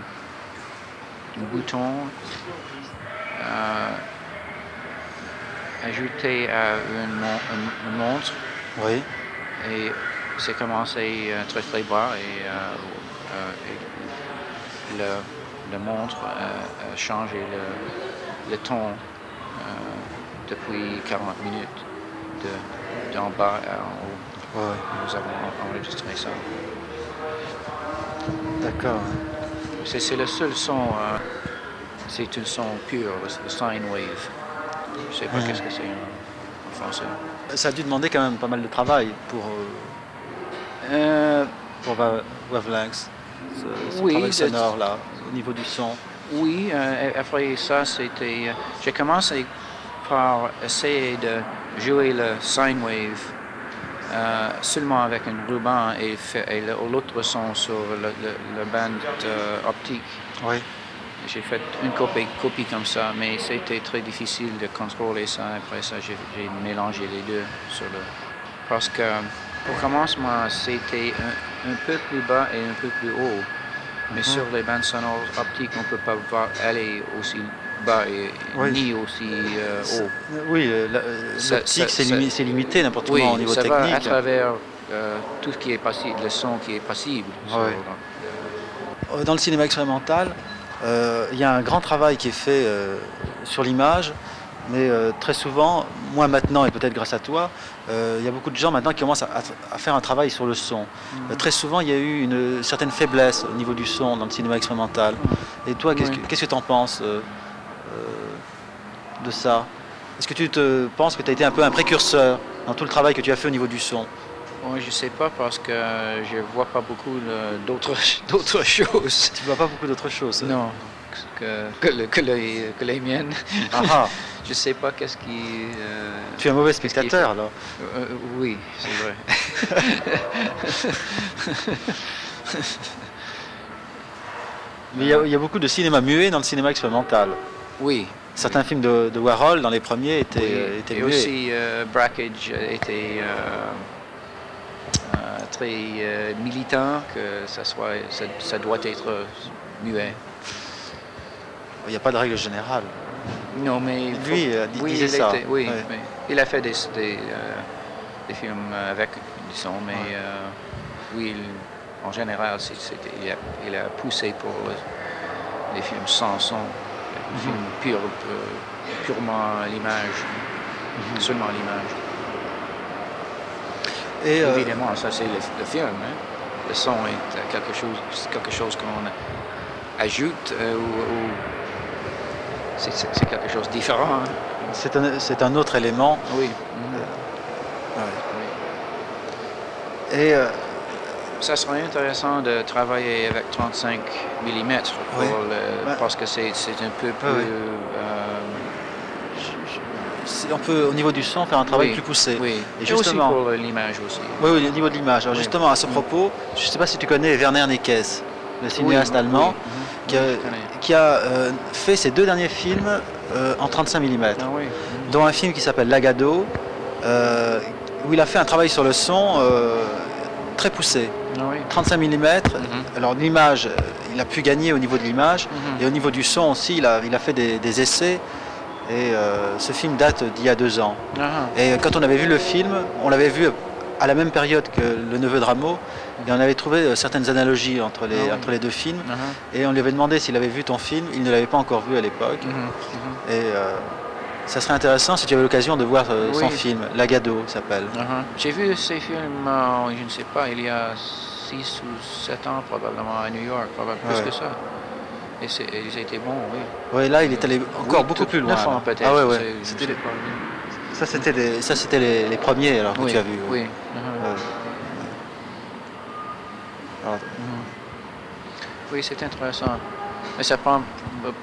bouton ajouté à une montre. Oui. Et c'est commencé très très bas et la montre a changé le ton depuis 40 minutes d'en bas à en haut. Ouais. Nous avons enregistré ça. D'accord. C'est le seul son, c'est un son pur, le sine wave. Je ne sais pas qu'est-ce que c'est en français. Ça a dû demander quand même pas mal de travail pour Wavelength, ce travail sonore là, au niveau du son. Oui, après ça, j'ai commencé par essayer de jouer le sine wave seulement avec un ruban et l'autre son sur le bande optique. Oui. J'ai fait une copie comme ça, mais c'était très difficile de contrôler ça. Après ça, j'ai mélangé les deux parce que au commencement, c'était un peu plus bas et un peu plus haut. Mais sur les bandes sonores optiques, on ne peut pas aller aussi bas ni aussi haut. Oui, l'optique, c'est limité n'importe comment au niveau technique. Oui, ça va à travers tout ce qui est possible, le son qui est possible. Dans le cinéma expérimental, il y a un grand travail qui est fait sur l'image, mais très souvent, moi maintenant et peut-être grâce à toi, il y a beaucoup de gens maintenant qui commencent à faire un travail sur le son. Très souvent, il y a eu une certaine faiblesse au niveau du son dans le cinéma expérimental. Et toi, qu'est-ce que tu en penses de ça? Est-ce que tu penses que tu as été un peu un précurseur dans tout le travail que tu as fait au niveau du son? Bon, je ne sais pas parce que je ne vois pas beaucoup d'autres choses. Tu ne vois pas beaucoup d'autres choses? Non, que les miennes. Je ne sais pas qu'est-ce qui... tu es un mauvais spectateur alors? Oui, c'est vrai. Mais il y a beaucoup de cinéma muet dans le cinéma expérimental. Oui. Certains films de Warhol dans les premiers étaient muets. Et aussi Brakhage était très militant, que ça doit être muet. Il n'y a pas de règle générale. Non, mais lui disait ça. Il a fait des films avec du son, mais oui, en général, il a poussé pour les films sans son, les films purement à l'image, seulement à l'image. Et évidemment, ça c'est le film. Hein? Le son est quelque chose qu'on ajoute ou c'est quelque chose de différent. Hein? C'est un autre élément. Oui. Et ça serait intéressant de travailler avec 35 mm parce que c'est un peu plus... on peut, au niveau du son, faire un travail plus poussé. Oui. Et justement, aussi pour l'image aussi. Oui, oui, au niveau de l'image. Alors justement, à ce propos, je ne sais pas si tu connais Werner Nekes, le cinéaste allemand, qui a fait ses 2 derniers films en 35 mm, dont un film qui s'appelle Lagado, où il a fait un travail sur le son très poussé. 35 mm, alors l'image, il a pu gagner au niveau de l'image, et au niveau du son aussi, il a fait des essais, et ce film date d'il y a 2 ans. Et quand on avait vu le film, on l'avait vu à la même période que Le Neveu de Rameau, et on avait trouvé certaines analogies entre les 2 films, et on lui avait demandé s'il avait vu ton film, il ne l'avait pas encore vu à l'époque, et ça serait intéressant si tu avais l'occasion de voir son film, Lagado s'appelle. J'ai vu ces films, je ne sais pas, il y a 6 ou 7 ans probablement à New York, probablement plus que ça. Et ils étaient bons, oui. Oui, là il est allé encore beaucoup plus loin. 9 ans peut-être. Ah ouais. Ça c'était les premiers alors que tu as vu. Oui. Oui, c'est intéressant. Mais ça prend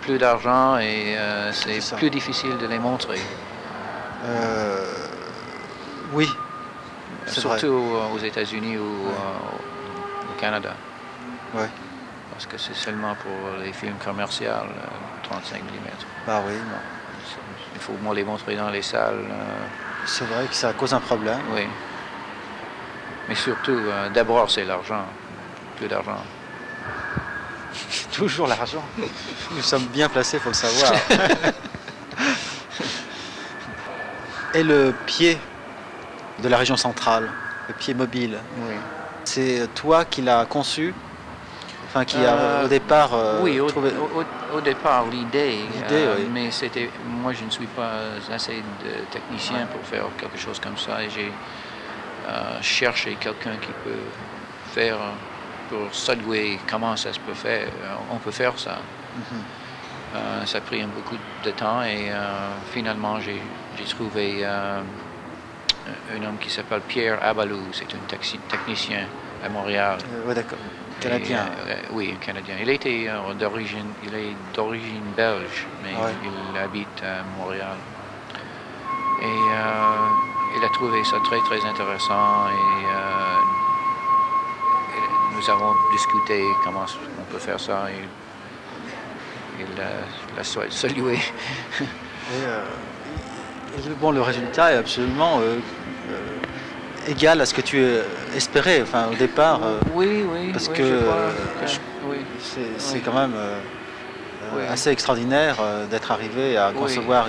plus d'argent et c'est plus difficile de les montrer. Oui. Surtout aux États-Unis ou au Canada. Oui. Parce que c'est seulement pour les films commerciaux, 35 mm. Bah oui, non. Il faut les montrer dans les salles. C'est vrai que ça cause un problème. Oui. Mais surtout, d'abord, c'est l'argent. Plus d'argent. Toujours l'argent. Nous sommes bien placés, il faut le savoir. Et le pied de la région centrale, le pied mobile, c'est toi qui l'as conçu, enfin qui a au départ trouvé... au départ l'idée, mais c'était, moi je ne suis pas assez de technicien pour faire quelque chose comme ça, et j'ai cherché quelqu'un qui peut faire, pour saluer comment ça se peut faire, on peut faire ça. Ça a pris beaucoup de temps et finalement j'ai trouvé un homme qui s'appelle Pierre Abalou, c'est un technicien à Montréal. Oui, d'accord. Canadien. Oui, Canadien. Il est d'origine belge, mais il habite à Montréal. Et il a trouvé ça très très intéressant et nous avons discuté comment on peut faire ça. Et il l'a salué. Bon, le résultat est absolument égal à ce que tu espérais, enfin au départ. Parce que c'est quand même assez extraordinaire d'être arrivé à concevoir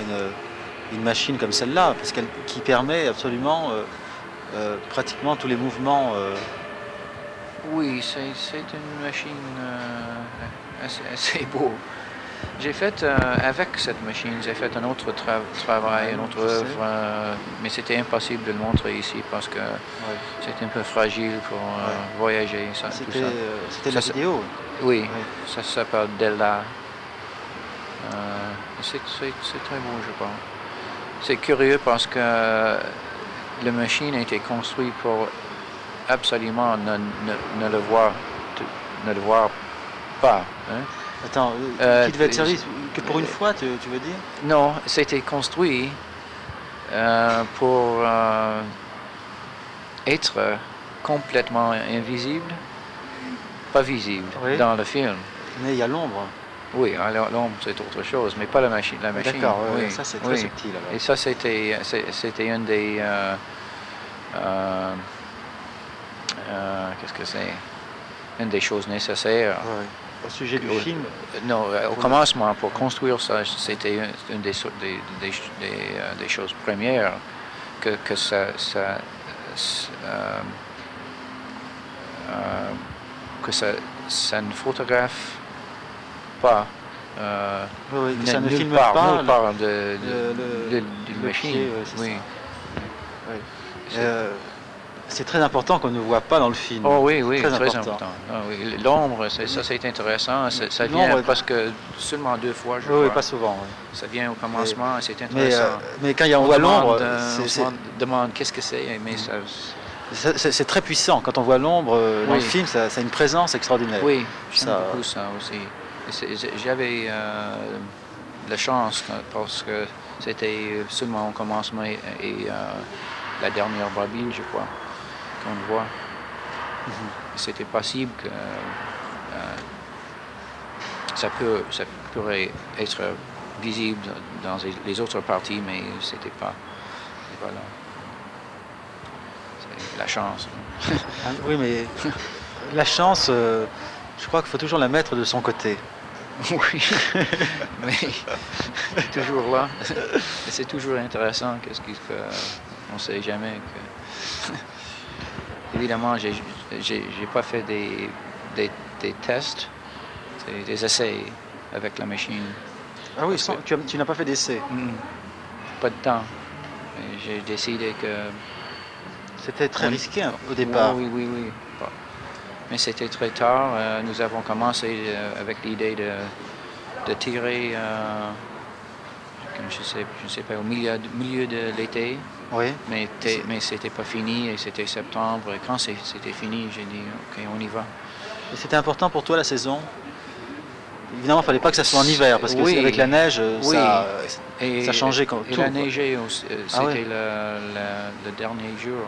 une machine comme celle-là, parce qui permet absolument pratiquement tous les mouvements. Oui, c'est une machine assez beau. J'ai fait, avec cette machine, j'ai fait un autre travail, une autre œuvre, mais c'était impossible de le montrer ici parce que c'était un peu fragile pour voyager. C'était la vidéo? Oui, ça s'appelle Della. C'est très beau, je pense. C'est curieux parce que la machine a été construite pour absolument ne le voir pas. Hein? Attends, qui devait être servi que pour une fois, tu veux dire? Non, c'était construit pour être complètement invisible, pas visible dans le film. Mais il y a l'ombre. Oui, alors l'ombre c'est autre chose, mais pas la machine. D'accord, ça c'est très subtil. Alors. Et ça c'était une des... qu'est-ce que c'est? Une des choses nécessaires. Au sujet du film? Non, au commencement, pour construire ça, c'était une des choses premières que ça ne photographe pas. Que ça ne filme pas d'une machine. C'est très important qu'on ne voit pas dans le film. Oh oui, très important. Ah, oui. L'ombre, ça c'est intéressant. Ça vient presque seulement 2 fois, je crois. Oui, pas souvent. Ça vient au commencement, c'est intéressant. Mais quand on voit l'ombre, on se demande qu'est-ce que c'est, mais c'est très puissant. Quand on voit l'ombre dans le film, ça a une présence extraordinaire. Oui, j'aime beaucoup ça aussi. J'avais la chance, parce que C'était seulement au commencement et la dernière babille, je crois, qu'on voit. C'était possible que ça pourrait être visible dans les autres parties, mais c'était pas. Et voilà. C'est la chance. Oui, mais la chance, je crois qu'il faut toujours la mettre de son côté. Oui, mais toujours là. Et c'est toujours intéressant, on ne sait jamais que... Évidemment, j'ai pas fait des tests, des essais avec la machine. Ah oui, tu n'as pas fait d'essai. Pas de temps. J'ai décidé que... C'était très risqué au départ. Oui. Mais c'était très tard. Nous avons commencé avec l'idée de tirer, je ne sais pas, au milieu de l'été. Oui. Mais c'était pas fini et c'était septembre. Et quand c'était fini, j'ai dit ok, on y va. Et c'était important pour toi la saison? Évidemment, il ne fallait pas que ça soit en hiver parce que avec la neige, ça changeait tout. Il a neigé aussi. C'était le dernier jour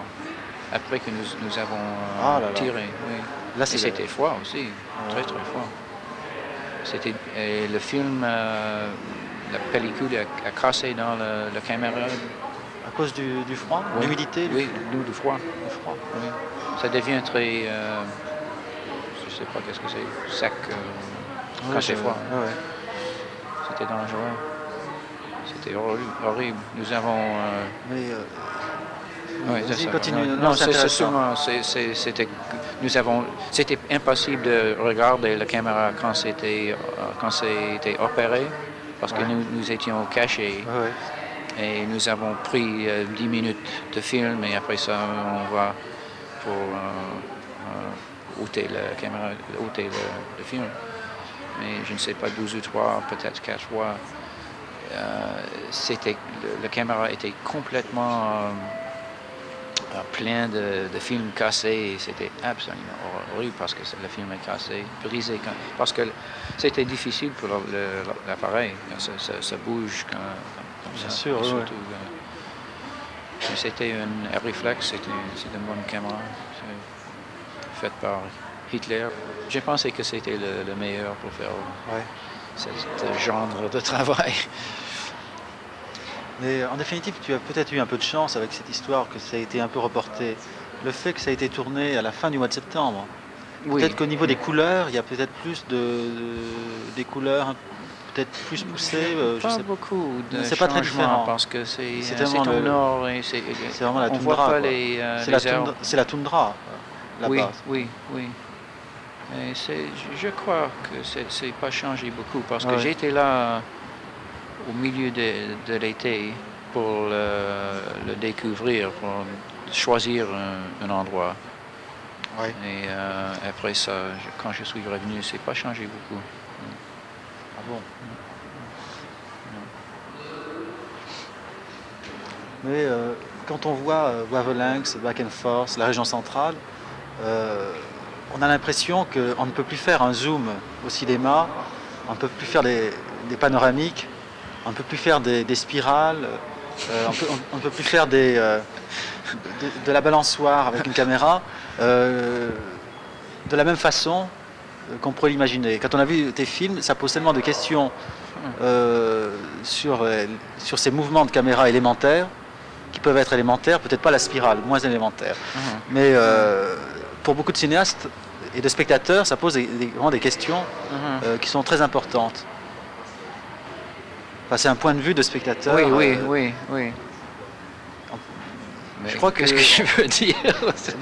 après que nous avons tiré. Oui. Là, c'était froid aussi, très froid. C'était le film, la pellicule a cassé dans la caméra. À cause du froid, oui. L'humidité? Oui, du froid. Oui. Ça devient très, je sais pas qu'est-ce que c'est, sec quand c'est froid. C'était dangereux. C'était horrible. Nous avons... continue. Non, c'est sûrement, c'était impossible de regarder la caméra quand c'était opéré, parce que nous étions cachés. Et nous avons pris 10 minutes de film et après ça, on va pour ôter la caméra, ôter le film. Mais je ne sais pas, 12 ou 3, peut-être 4 fois. La caméra était complètement plein de films cassés et c'était absolument horrible parce que le film est cassé, brisé. Parce que c'était difficile pour l'appareil. Ça bouge comme ça. Bien sûr, oui. Surtout, c'était un réflexe, c'est une bonne caméra faite par Hitler. J'ai pensé que c'était le meilleur pour faire ce genre de travail. Mais en définitive, tu as peut-être eu un peu de chance avec cette histoire que ça a été un peu reporté. Le fait que ça a été tourné à la fin du mois de septembre. Peut-être qu'au niveau des couleurs, il y a peut-être plus des couleurs peut-être plus poussées. Pas beaucoup de c'est pas très différent parce que c'est au nord et c'est vraiment la toundra. On voit pas les c'est la toundra là-bas. Oui. Et je crois que c'est pas changé beaucoup parce que j'étais là au milieu de l'été pour le découvrir, pour choisir un endroit. Et après ça, quand je suis revenu, c'est pas changé beaucoup. Ah bon? Mais quand on voit Wavelengths, Back and Forth, la région centrale, on a l'impression qu'on ne peut plus faire un zoom au cinéma, on ne peut plus faire des panoramiques, on ne peut plus faire des spirales, on ne peut plus faire de la balançoire avec une caméra de la même façon qu'on pourrait l'imaginer. Quand on a vu tes films, ça pose tellement de questions sur ces mouvements de caméra élémentaires, qui peuvent être élémentaires, peut-être pas la spirale, moins élémentaire. Mais pour beaucoup de cinéastes et de spectateurs, ça pose vraiment des questions qui sont très importantes. Enfin, c'est un point de vue de spectateur. Oui. Je crois que... Qu'est-ce que je veux dire?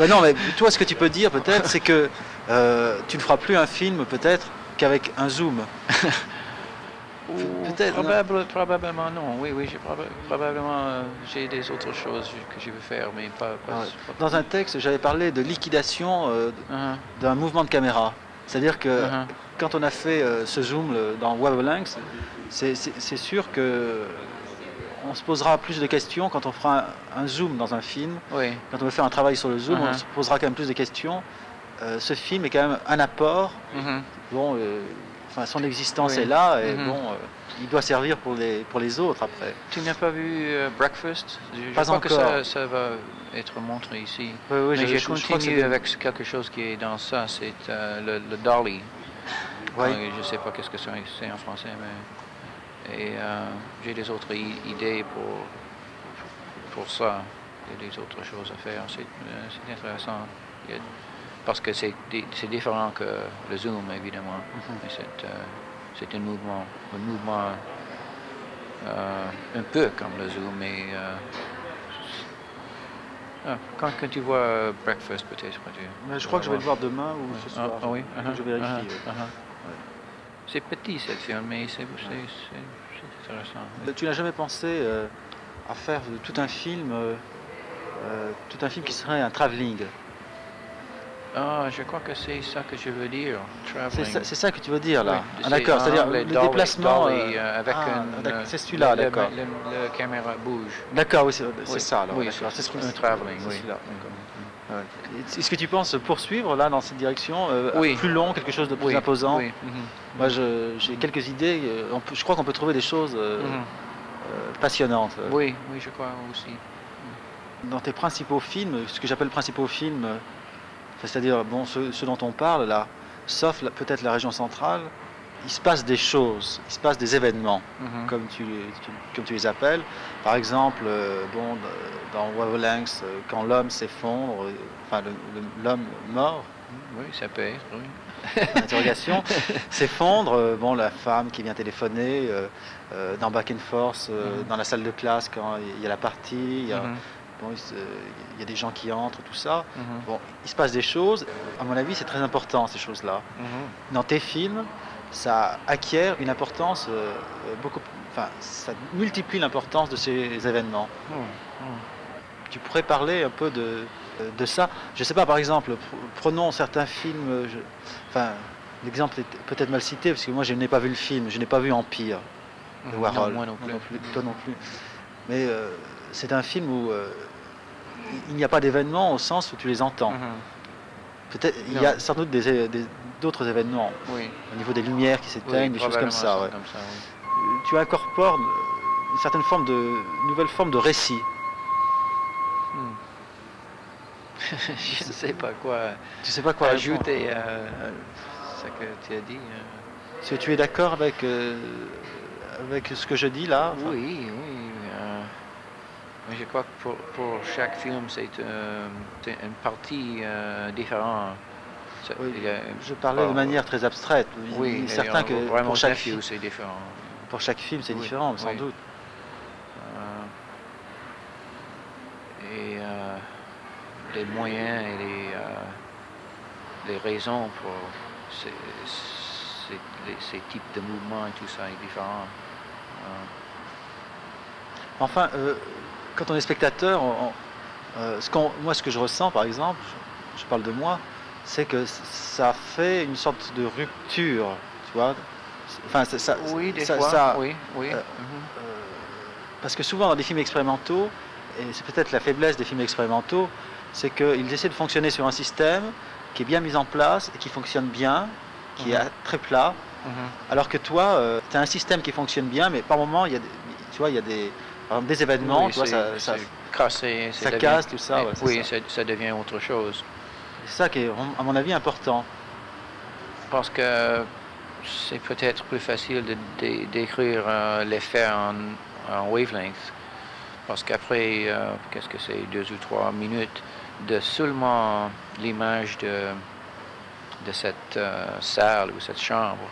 Non, mais toi, ce que tu peux dire peut-être, c'est que tu ne feras plus un film peut-être qu'avec un zoom. Peut-être. Probablement non. Oui, probablement j'ai des autres choses que je veux faire, mais pas Dans un texte, j'avais parlé de liquidation d'un mouvement de caméra. C'est-à-dire que quand on a fait ce zoom dans Wavelengths, c'est sûr que on se posera plus de questions quand on fera un zoom dans un film. Quand on veut faire un travail sur le zoom, on se posera quand même plus de questions. Ce film est quand même un apport. Bon, son existence est là. Et bon, il doit servir pour les autres après. Tu n'as pas vu Breakfast? Je Pas crois encore. que ça va être montré ici. Oui, Mais je crois que continue c'est- avec quelque chose qui est dans ça, c'est le Dolly. Oui. Je ne sais pas qu'est-ce que c'est en français, mais et j'ai des autres idées pour ça. Il y a des autres choses à faire. C'est intéressant. Parce que c'est différent que le Zoom, évidemment. Mais c'est un mouvement un peu comme le Zoom. Mais quand tu vois Breakfast, peut-être. Mais je crois que je vais le voir demain ou ce soir. Oui. Je vérifie. C'est petit cette film, mais c'est intéressant. Tu n'as jamais pensé à faire tout un film qui serait un travelling? Je crois que c'est ça que je veux dire. C'est ça que tu veux dire là? Oui, Ah, d'accord, c'est-à-dire le déplacement. avec c'est celui-là, d'accord. La caméra bouge. D'accord, oui, c'est ça alors. Oui, d'accord. c'est un travelling, oui. Celui-là. Est-ce que tu penses poursuivre là dans cette direction, Oui. plus long, quelque chose de plus imposant? Oui. Moi, j'ai quelques idées. Je crois qu'on peut trouver des choses passionnantes. Oui, je crois aussi. Dans tes principaux films, ce que j'appelle principaux films, c'est-à-dire bon, ceux dont on parle là, sauf peut-être la région centrale, il se passe des choses, il se passe des événements, comme tu les appelles. Par exemple, dans Wavelengths, quand l'homme s'effondre, enfin l'homme mort. Oui, ça peut être, oui. Interrogation, s'effondre, la femme qui vient téléphoner, dans Back and Forth, dans la salle de classe quand il y a la partie, il y a des gens qui entrent, tout ça. Bon, il se passe des choses, à mon avis c'est très important ces choses-là. Dans tes films, ça acquiert une importance ça multiplie l'importance de ces événements. Tu pourrais parler un peu de ça. Je ne sais pas, par exemple, prenons certains films, l'exemple est peut-être mal cité, parce que moi je n'ai pas vu le film, je n'ai pas vu Empire de Warhol. Non, moi non plus. Toi non plus. Mais c'est un film où il n'y a pas d'événements au sens où tu les entends. Peut-être il y a sans doute d'autres événements, au niveau des lumières qui s'éteignent, des choses comme ça. Tu incorpores une nouvelle forme de récit. Je ne sais pas quoi. Tu sais pas quoi ajouter à ce que tu as dit. Est-ce que tu es d'accord avec ce que je dis là? Oui. Je crois que pour chaque film, c'est une partie différente. Je parlais de manière très abstraite. Oui, certain que pour chaque film, c'est différent. Pour chaque film, c'est différent, sans doute. Et les moyens et les raisons pour ces types de mouvements et tout ça est différent. Enfin, quand on est spectateur, moi ce que je ressens par exemple, je parle de moi, c'est que ça fait une sorte de rupture, tu vois. Enfin, oui, des fois, oui. Parce que souvent dans des films expérimentaux, et c'est peut-être la faiblesse des films expérimentaux, c'est qu'ils essaient de fonctionner sur un système qui est bien mis en place et qui fonctionne bien, qui est très plat, alors que toi, tu as un système qui fonctionne bien, mais par moments, il y a des événements, oui, tu vois, ça casse, tout ça. Ça devient autre chose. C'est ça qui est, à mon avis, important. Parce que c'est peut-être plus facile de décrire l'effet en wavelength. Parce qu'après, qu'est-ce que c'est, 2 ou 3 minutes de seulement l'image de cette salle ou cette chambre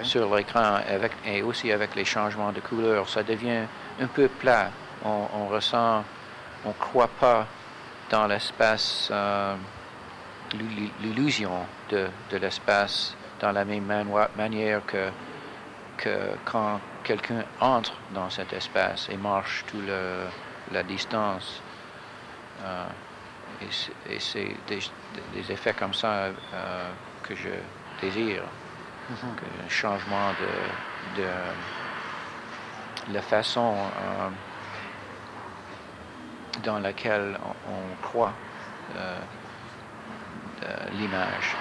sur l'écran, et aussi avec les changements de couleurs, ça devient un peu plat. On ressent, on ne croit pas dans l'espace, l'illusion de l'espace dans la même manière que quand quelqu'un entre dans cet espace et marche toute la distance. Et c'est des effets comme ça que je désire. Un changement de la façon dans laquelle on croit l'image.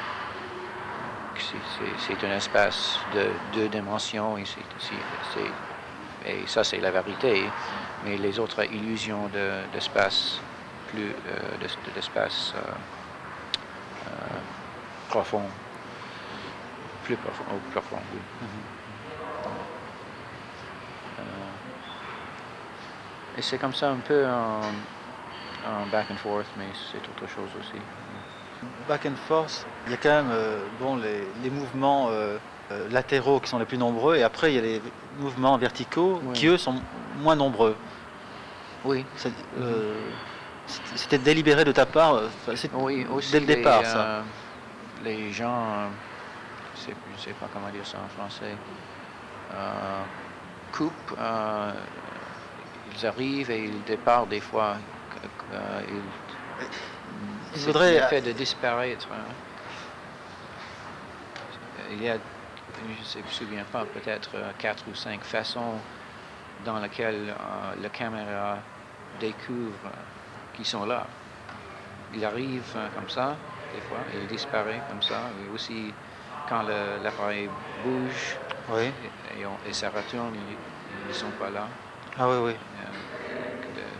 c'est un espace de 2 dimensions et, et ça c'est la vérité. Mais les autres illusions d'espace d'espace profond, plus profond, oui. Et c'est comme ça un peu en back and forth, mais c'est autre chose aussi. Back and forth, il y a quand même bon, les mouvements latéraux qui sont les plus nombreux, et après il y a les mouvements verticaux qui eux sont moins nombreux. Oui. C'était délibéré de ta part, oui, aussi dès le départ, ça. Les gens, je ne sais pas comment dire ça en français, coupent, ils arrivent et ils départent des fois. Il faudrait... le fait de disparaître. Il y a, je ne me souviens pas, peut-être 4 ou 5 façons dans lesquelles la caméra découvre qu'ils sont là. Il arrive comme ça, des fois, et il disparaît comme ça. Et aussi, quand l'appareil bouge et ça retourne, ils ne sont pas là. Ah oui, oui.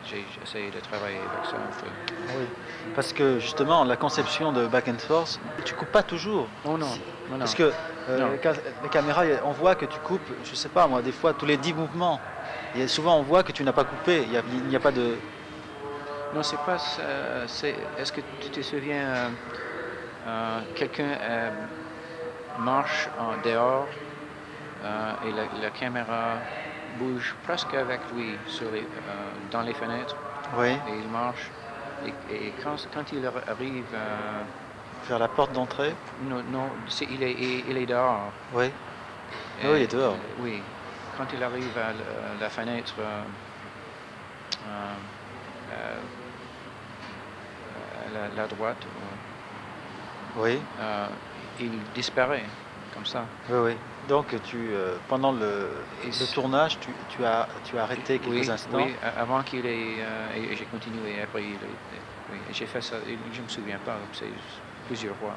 J'ai essayé de travailler avec ça un peu. Oui, parce que justement, la conception de back and forth, tu coupes pas toujours. Oh non, non. Parce que les caméras, on voit que tu coupes, je sais pas moi, des fois tous les 10 mouvements. Et souvent on voit que tu n'as pas coupé, il n'y a pas de... Non, c'est pas... Est-ce que tu te souviens, quelqu'un marche en dehors et la caméra bouge presque avec lui dans les fenêtres. Oui. Et il marche. Et quand il arrive... vers la porte d'entrée? Non, il est dehors. Oui. Oui, il est dehors. Oui. Quand il arrive à la fenêtre à la droite, oui. Il disparaît, comme ça. Oui, oui. Donc, pendant le tournage, tu as arrêté quelques instants. Oui, avant qu'il ait... et j'ai continué après. Oui, j'ai fait ça, je ne me souviens pas, c'est plusieurs fois.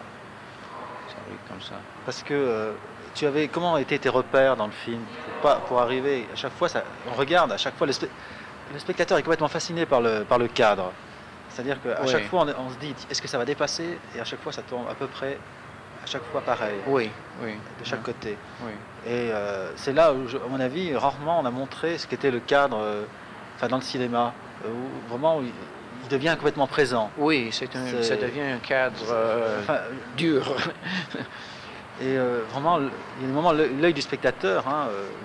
Ça arrive comme ça. Parce que comment étaient tes repères dans le film pour arriver, à chaque fois, on regarde, à chaque fois, le spectateur est complètement fasciné par le cadre. C'est-à-dire qu'à chaque fois, on se dit, est-ce que ça va dépasser? Et à chaque fois, ça tourne à peu près... à chaque fois pareil, de chaque côté. Oui. Et c'est là où, à mon avis, rarement on a montré ce qu'était le cadre dans le cinéma, où vraiment il devient complètement présent. Oui, ça devient un cadre dur. Et vraiment, il y a des moments, l'œil du spectateur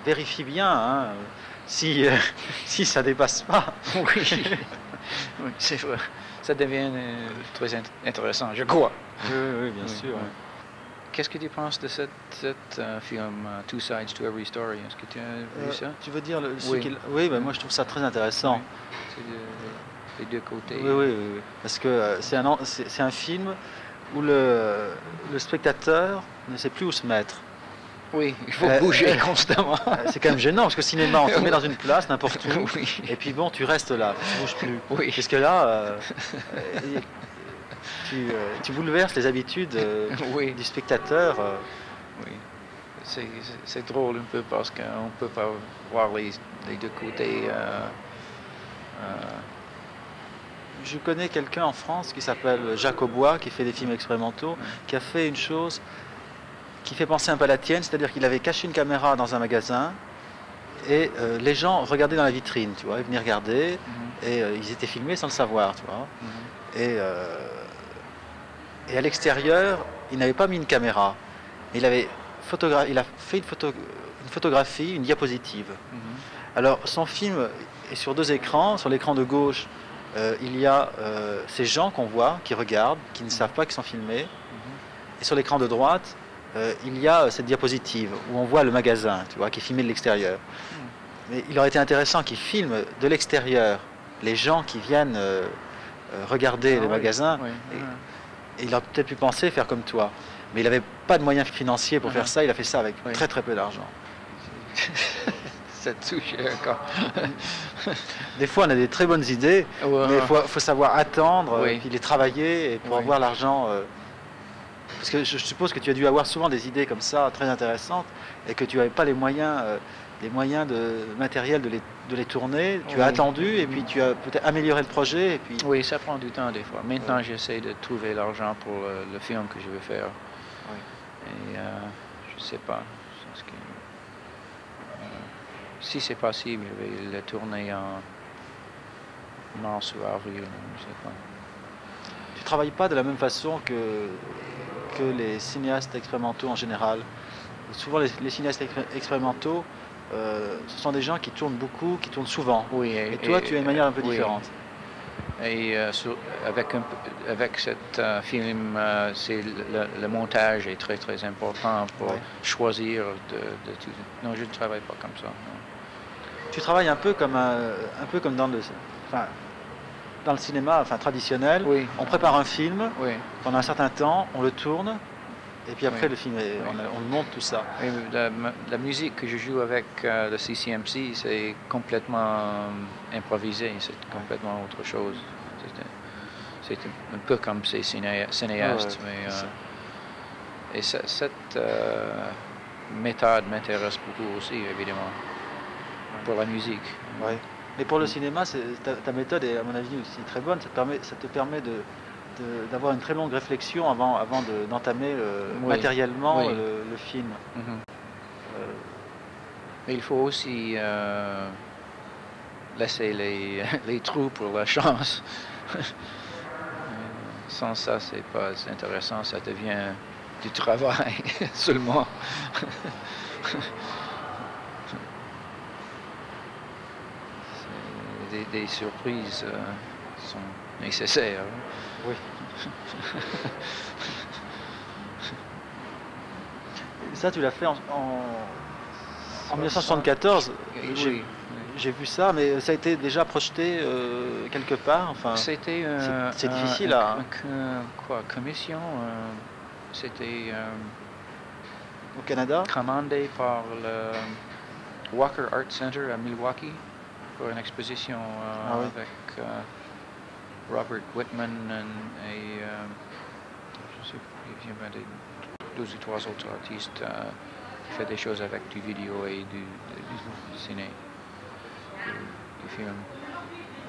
vérifie bien si ça dépasse pas. Oui, c'est vrai. Ça devient très intéressant, je crois. Oui, bien sûr. Oui. Qu'est-ce que tu penses de cet film, Two Sides to Every Story? Est-ce que tu as vu ça? Tu veux dire oui, moi je trouve ça très intéressant. Oui. C'est les deux côtés. Oui. Parce que c'est un film où le spectateur ne sait plus où se mettre. Oui, il faut bouger constamment. C'est quand même gênant, parce que cinéma, on te met dans une place, n'importe où, et puis bon, tu restes là, tu ne bouges plus. Oui. Parce que là, tu bouleverses les habitudes du spectateur. Oui, c'est drôle un peu parce qu'on ne peut pas voir les deux côtés. Je connais quelqu'un en France qui s'appelle Jacques Aubois, qui fait des films expérimentaux, qui a fait une chose qui fait penser un peu à la tienne, c'est-à-dire qu'il avait caché une caméra dans un magasin et les gens regardaient dans la vitrine, tu vois, ils venaient regarder et ils étaient filmés sans le savoir, tu vois. Et à l'extérieur, il n'avait pas mis une caméra, il a fait une photographie, une diapositive. Alors son film est sur 2 écrans. Sur l'écran de gauche, il y a ces gens qu'on voit, qui regardent, qui ne savent pas qu'ils sont filmés. Et sur l'écran de droite, il y a cette diapositive où on voit le magasin, tu vois, qui est filmé de l'extérieur. Mais il aurait été intéressant qu'il filme de l'extérieur les gens qui viennent regarder le magasin. Et il aurait peut-être pu penser faire comme toi. Mais il n'avait pas de moyens financiers pour faire ça. Il a fait ça avec très très peu d'argent. Ça touche encore. Des fois, on a des très bonnes idées, mais il faut savoir attendre, Oui. puis les travailler et pour avoir l'argent Parce que je suppose que tu as dû avoir souvent des idées comme ça, très intéressantes, et que tu n'avais pas les moyens de matériel de les tourner. Tu as attendu, et puis tu as peut-être amélioré le projet. Et puis... Oui, ça prend du temps des fois. Maintenant, j'essaie de trouver l'argent pour le film que je veux faire. Oui. Et je ne sais pas. Si c'est possible, je vais le tourner en mars ou avril, je ne sais pas. Tu ne travailles pas de la même façon que les cinéastes expérimentaux en général. Souvent, les cinéastes expérimentaux, ce sont des gens qui tournent beaucoup, qui tournent souvent. Oui, et toi, tu as une manière un peu différente. Et avec cet film, le montage est très très important pour choisir de tout. Non, je ne travaille pas comme ça. Non. Tu travailles un peu comme dans le cinéma traditionnel. Oui. On prépare un film pendant un certain temps, on le tourne, et puis après le film, on le monte tout ça. Et la musique que je joue avec le CCMC, c'est complètement improvisé, c'est complètement autre chose. C'est un peu comme ces cinéastes, et cette méthode m'intéresse beaucoup aussi, évidemment, pour la musique. Oui. Mais pour le cinéma, ta méthode est à mon avis aussi très bonne. Ça te permet d'avoir une très longue réflexion avant d'entamer matériellement le film. Mais il faut aussi laisser les trous pour la chance. Sans ça, c'est pas intéressant, ça devient du travail seulement. Des surprises sont nécessaires. Oui. Ça, tu l'as fait en 1974. J'ai vu ça, mais ça a été déjà projeté quelque part. Enfin, c'était c'est difficile commission. C'était au Canada, commandé par le Walker Art Center à Milwaukee pour une exposition avec Robert Whitman et je sais pas, deux ou trois autres artistes qui font des choses avec du vidéo et du ciné, du film.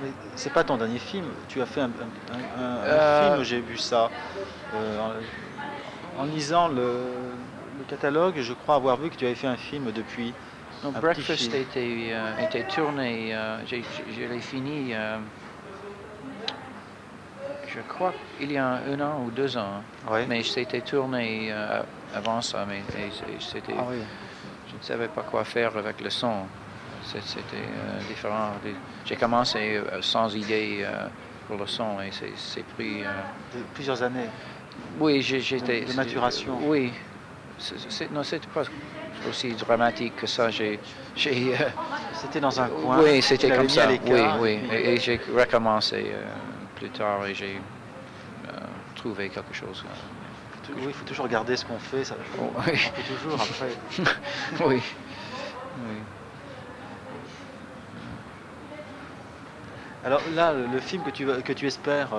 Mais c'est pas ton dernier film. Tu as fait un film où j'ai vu ça. En lisant le catalogue, je crois avoir vu que tu avais fait un film depuis. Non, Breakfast était tourné, je l'ai fini, je crois il y a 1 an ou 2 ans, mais c'était tourné avant ça, mais c'était, je ne savais pas quoi faire avec le son, c'était différent. J'ai commencé sans idée pour le son et c'est pris... plusieurs années. Oui, j'étais... De maturation. Oui, non, c'était pas aussi dramatique que ça. C'était dans un coin. Oui, c'était comme ça. Oui. Et j'ai recommencé plus tard et j'ai trouvé quelque chose. Oui, il faut toujours regarder ce qu'on fait. Ça, on peut toujours après. Oui. Alors là, le film que tu espères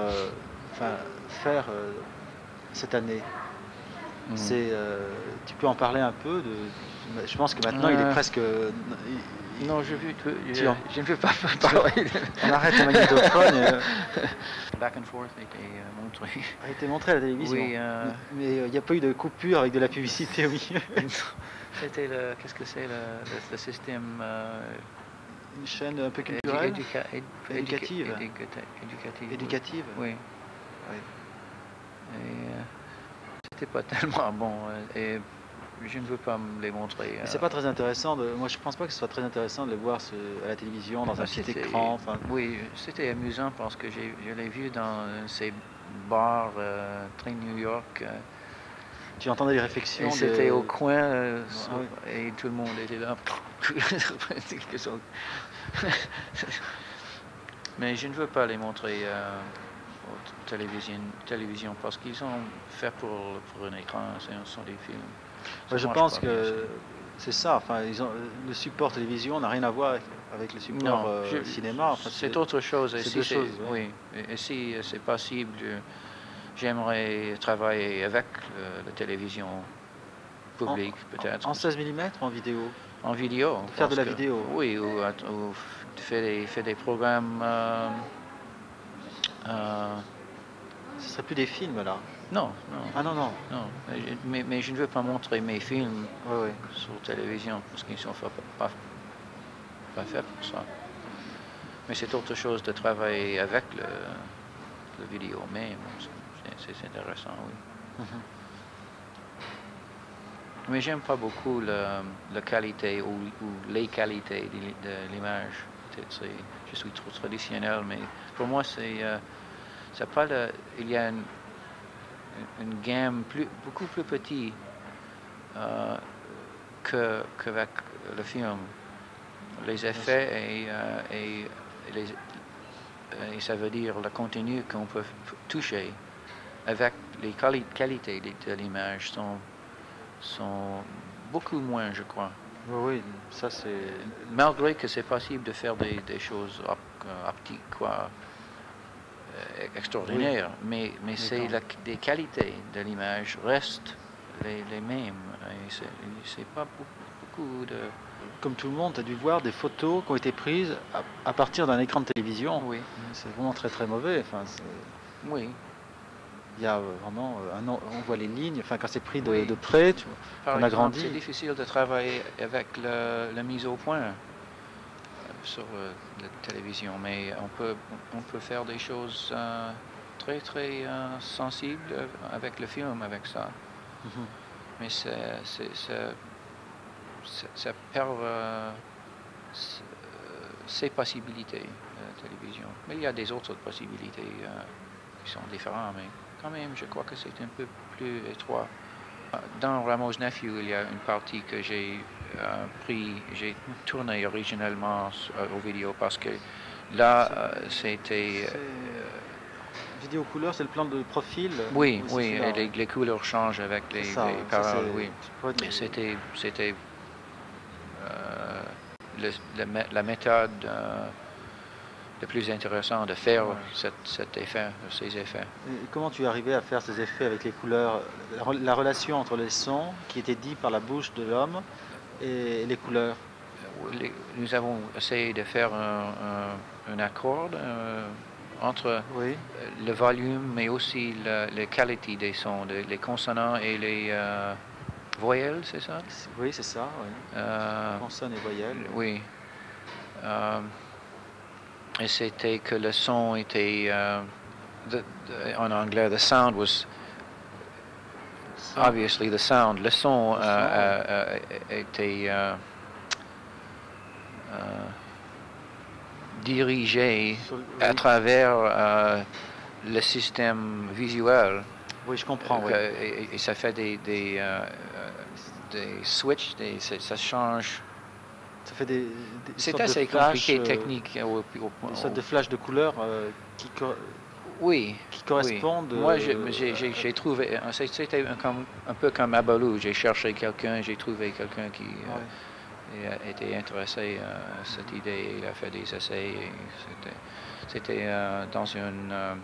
faire cette année, tu peux en parler un peu je pense que maintenant il est presque... Non, je ne veux pas parler. On arrête le magnétophone. Back and Forth a été montré. A été montré à la télévision. Oui. Mais il n'y a pas eu de coupure avec de la publicité au milieu. C'était qu'est-ce que c'est le système... Une chaîne un peu culturelle, éducative. Éducative. Oui. Et c'était pas tellement bon. Et je ne veux pas me les montrer. C'est pas très intéressant. Moi, je pense pas que ce soit très intéressant de les voir à la télévision dans un petit écran. Oui, c'était amusant parce que je l'ai vu dans ces bars très New York. Tu entendais les réflexions. Et c'était au coin et tout le monde était là. Mais je ne veux pas les montrer aux télévision parce qu'ils sont faits pour un écran, ce sont des films. Je pense que c'est ça. Enfin, le support télévision n'a rien à voir avec le support cinéma. C'est autre chose. C'est deux choses. Oui. Et si c'est possible, j'aimerais travailler avec la télévision publique, peut-être. En 16 mm ou en vidéo? En vidéo. Faire de la vidéo? Oui, ou faire des programmes... Ce serait plus des films, là? Non, non. Ah non, non. Non, mais je ne veux pas montrer mes films Oui. sur télévision, parce qu'ils ne sont pas faits pour ça. Mais c'est autre chose de travailler avec le vidéo même. C'est intéressant, oui. Mais j'aime pas beaucoup la qualité ou les qualités de l'image. Peut-être je suis trop traditionnel, mais pour moi, c'est pas il y a une gamme beaucoup plus petite qu'avec le film. Les effets et ça veut dire le contenu qu'on peut toucher avec les qualités de l'image sont beaucoup moins, je crois. Oui, ça c'est... Malgré que c'est possible de faire des choses optiques, extraordinaires, mais c'est les qualités de l'image restent les mêmes. C'est pas beaucoup de... Comme tout le monde, tu as dû voir des photos qui ont été prises à partir d'un écran de télévision. Oui. C'est vraiment très très mauvais. Enfin, oui. Il y a vraiment on voit les lignes, enfin quand c'est pris de près, on agrandit. C'est difficile de travailler avec la mise au point sur la télévision, mais on peut faire des choses très très sensibles avec le film, avec ça. Mais ça perd ses possibilités, la télévision. Mais il y a des autres possibilités qui sont différentes, mais quand même, je crois que c'est un peu plus étroit. Dans Ramo's Nephew, il y a une partie que j'ai tourné originellement aux vidéos parce que là, c'était... Vidéo couleur, c'est le plan de profil? Oui, et les couleurs changent avec les paroles, oui. C'était la méthode le plus intéressant de faire cet effet, ces effets. Et comment tu es arrivé à faire ces effets avec les couleurs, la relation entre les sons qui étaient dits par la bouche de l'homme et les couleurs? Nous avons essayé de faire un accord entre le volume, mais aussi la qualité des sons, les consonants et les voyelles, c'est ça? Oui, c'est ça, oui. Consonnes et voyelles. Oui. Et c'était que le son était, en anglais, the sound was, obviously the sound, le son était dirigé à travers le système visuel. Oui, je comprends. Et ça fait des switches, ça change. Ça fait des c'est assez compliqué, technique. Des sortes de flashs de couleurs qui correspondent. Moi, j'ai trouvé, c'était un peu comme Abalou. J'ai cherché quelqu'un, j'ai trouvé quelqu'un qui était intéressé à cette idée. Il a fait des essais. C'était dans une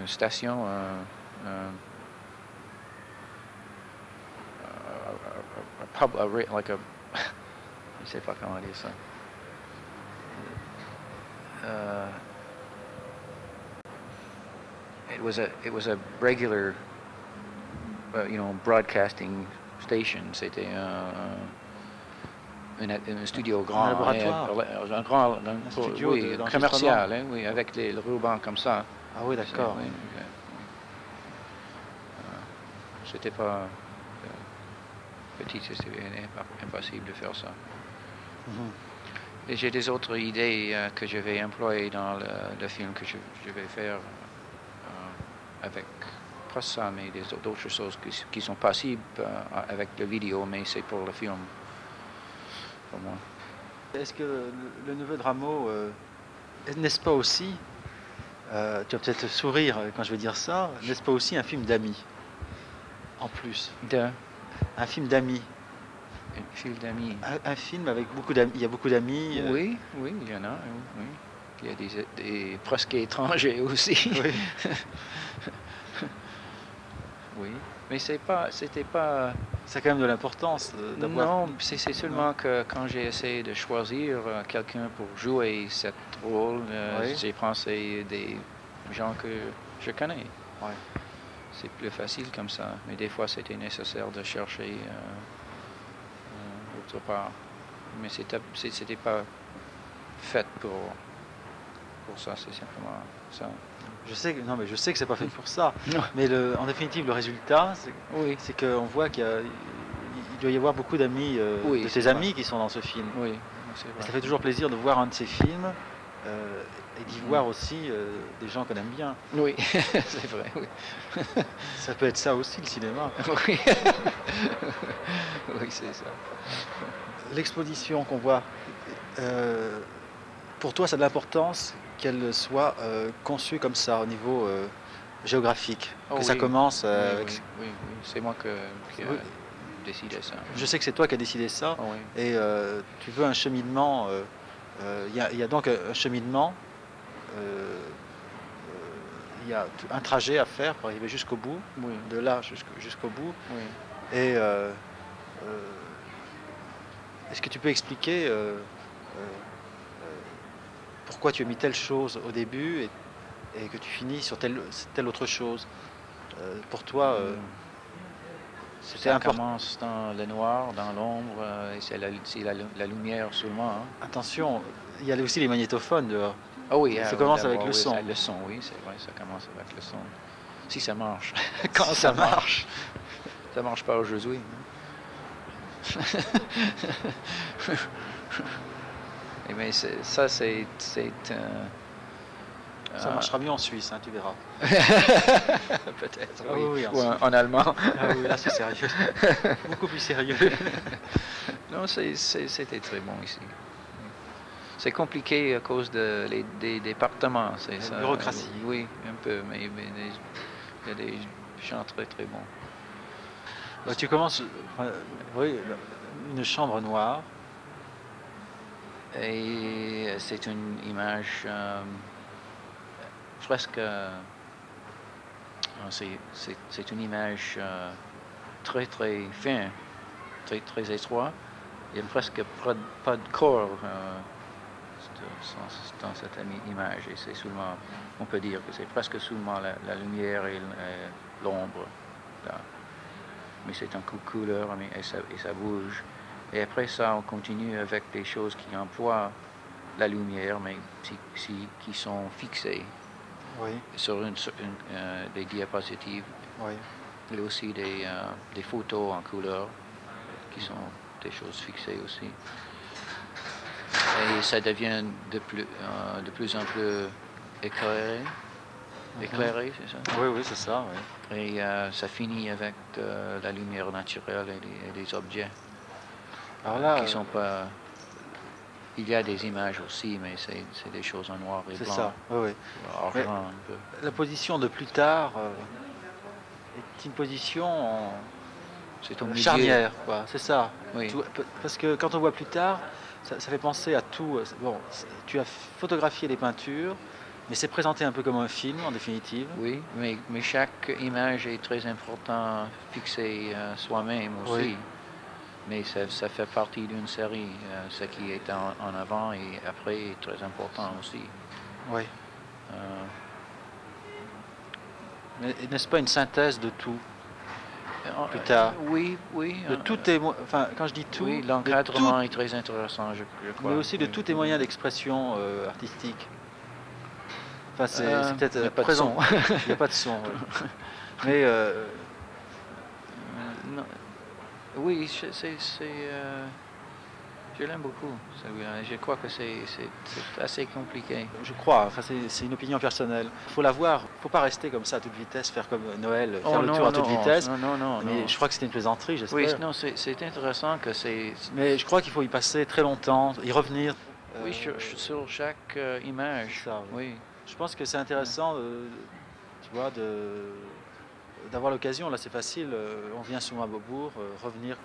station. Like a, je sais pas comment dire ça. It was a regular, broadcasting station. C'était un studio grand, un laboratoire, un studio commercial, oui, avec les rubans comme ça. Ah oui, d'accord. C'était pas petit, c'était impossible de faire ça. Et j'ai des autres idées que je vais employer dans le film que je vais faire avec pas ça, mais d'autres choses qui sont possibles avec la vidéo, mais c'est pour le film, pour moi. Est-ce que le neveu de Rameau, n'est-ce pas aussi, tu vas peut-être sourire quand je vais dire ça, n'est-ce pas aussi un film d'amis, en plus? Un film d'amis. Un film d'amis. Un film avec beaucoup d'amis. Il y a beaucoup d'amis. Oui, il y en a. Oui. Il y a des presque étrangers aussi. Oui. Oui, mais c'était pas... Ça a quand même de l'importance d'avoir... Non, c'est seulement que quand j'ai essayé de choisir quelqu'un pour jouer ce rôle, Oui. j'ai pensé des gens que je connais. Ouais. C'est plus facile comme ça, mais des fois c'était nécessaire de chercher autre part. Mais c'était pas fait pour ça, c'est simplement ça. Je sais que, non, mais je sais que c'est pas fait pour ça. Non. Mais en définitive, le résultat, Oui, c'est qu'on voit il doit y avoir beaucoup d'amis, Oui, de c'est tes vrai. amis qui sont dans ce film. oui, c'est Et ça vrai. fait toujours plaisir de voir un de ces films et d'y voir aussi des gens qu'on aime bien. Oui, c'est vrai, oui. Ça peut être ça aussi, le cinéma. Oui, oui, c'est ça. L'exposition qu'on voit, pour toi, ça a de l'importance qu'elle soit conçue comme ça, au niveau géographique. Oh que ça oui. commence Oui, avec... oui, oui, oui. C'est moi qui Oui. a décidé ça. Je sais que c'est toi qui as décidé ça. Oh, oui. Et tu veux un cheminement. Il y a donc un cheminement. Il y a un trajet à faire pour arriver jusqu'au bout, Oui, de là jusqu'au bout. oui. Et est-ce que tu peux expliquer pourquoi tu as mis telle chose au début et que tu finis sur telle autre chose? Pour toi, c'était Ça important. commence dans le noir, dans l'ombre, et c'est la lumière seulement. Hein. Attention, il y a aussi les magnétophones dehors. Ah oui, Ça commence avec d'abord, le oui, son. Le son, oui, c'est vrai, ça commence avec le son. Si ça marche. Quand ça marche. Ça marche pas aujourd'hui. Et mais ça, c'est Ça marchera mieux en Suisse, hein, tu verras. peut-être, Ah oui. oui, Ou en allemand. Ah oui, là c'est sérieux. Beaucoup plus sérieux. Non, c'était très bon ici. C'est compliqué à cause des départements, c'est La ça. bureaucratie. Oui, un peu, mais il y a des gens très très bons. Tu commences, oui, une chambre noire. Et c'est une image presque... c'est une image très très fine, très très étroite. Il n'y a presque pas de corps dans cette image. Et c'est seulement, on peut dire que c'est presque seulement la lumière et l'ombre. Mais c'est en couleur et ça bouge. Et après ça, on continue avec des choses qui emploient la lumière, mais qui sont fixées Oui, sur des diapositives. oui. Et aussi des photos en couleur, qui sont des choses fixées aussi. Et ça devient de plus en plus éclairé. Éclairé, c'est ça? Oui, oui, c'est ça. Oui. Et ça finit avec la lumière naturelle et des objets. Alors là, Qui sont pas... Il y a des images aussi, mais c'est des choses en noir et c'est blanc. ça. Oui, oui. Argent un peu. La position de plus tard est une position C'est au milieu. charnière, quoi. C'est ça. Oui. Parce que quand on voit plus tard, ça fait penser à tout. Bon, tu as photographié les peintures, mais c'est présenté un peu comme un film, en définitive. Oui, mais chaque image est très important, fixée soi-même aussi. Oui. Mais ça fait partie d'une série. Ce qui est en avant et après est très important aussi. Oui. Euh, Mais n'est-ce pas une synthèse de tout, plus tard? Oui, oui. De tous tes enfin, quand je dis tout, Oui, de l'encadrement tout- est très intéressant, je crois. mais aussi de oui. tous tes moyens d'expression artistique. Enfin, c'est Il peut-être n'y a pas de présent. son. Il n'y a pas de son. Oui. Mais Non. Oui, je l'aime beaucoup, celui-là. Je crois que c'est assez compliqué. je crois, enfin, c'est une opinion personnelle. Il faut la voir, il ne faut pas rester comme ça à toute vitesse, faire comme Noël, faire Oh le non, tour à toute non, vitesse. non. Mais je crois que c'était une plaisanterie, j'espère. Oui, non, c'est intéressant que c'est... Mais je crois qu'il faut y passer très longtemps, y revenir. Oui, sur chaque image. ça, Oui. Je pense que c'est intéressant, tu vois, d'avoir l'occasion. Là, c'est facile. On vient souvent à Beaubourg, revenir.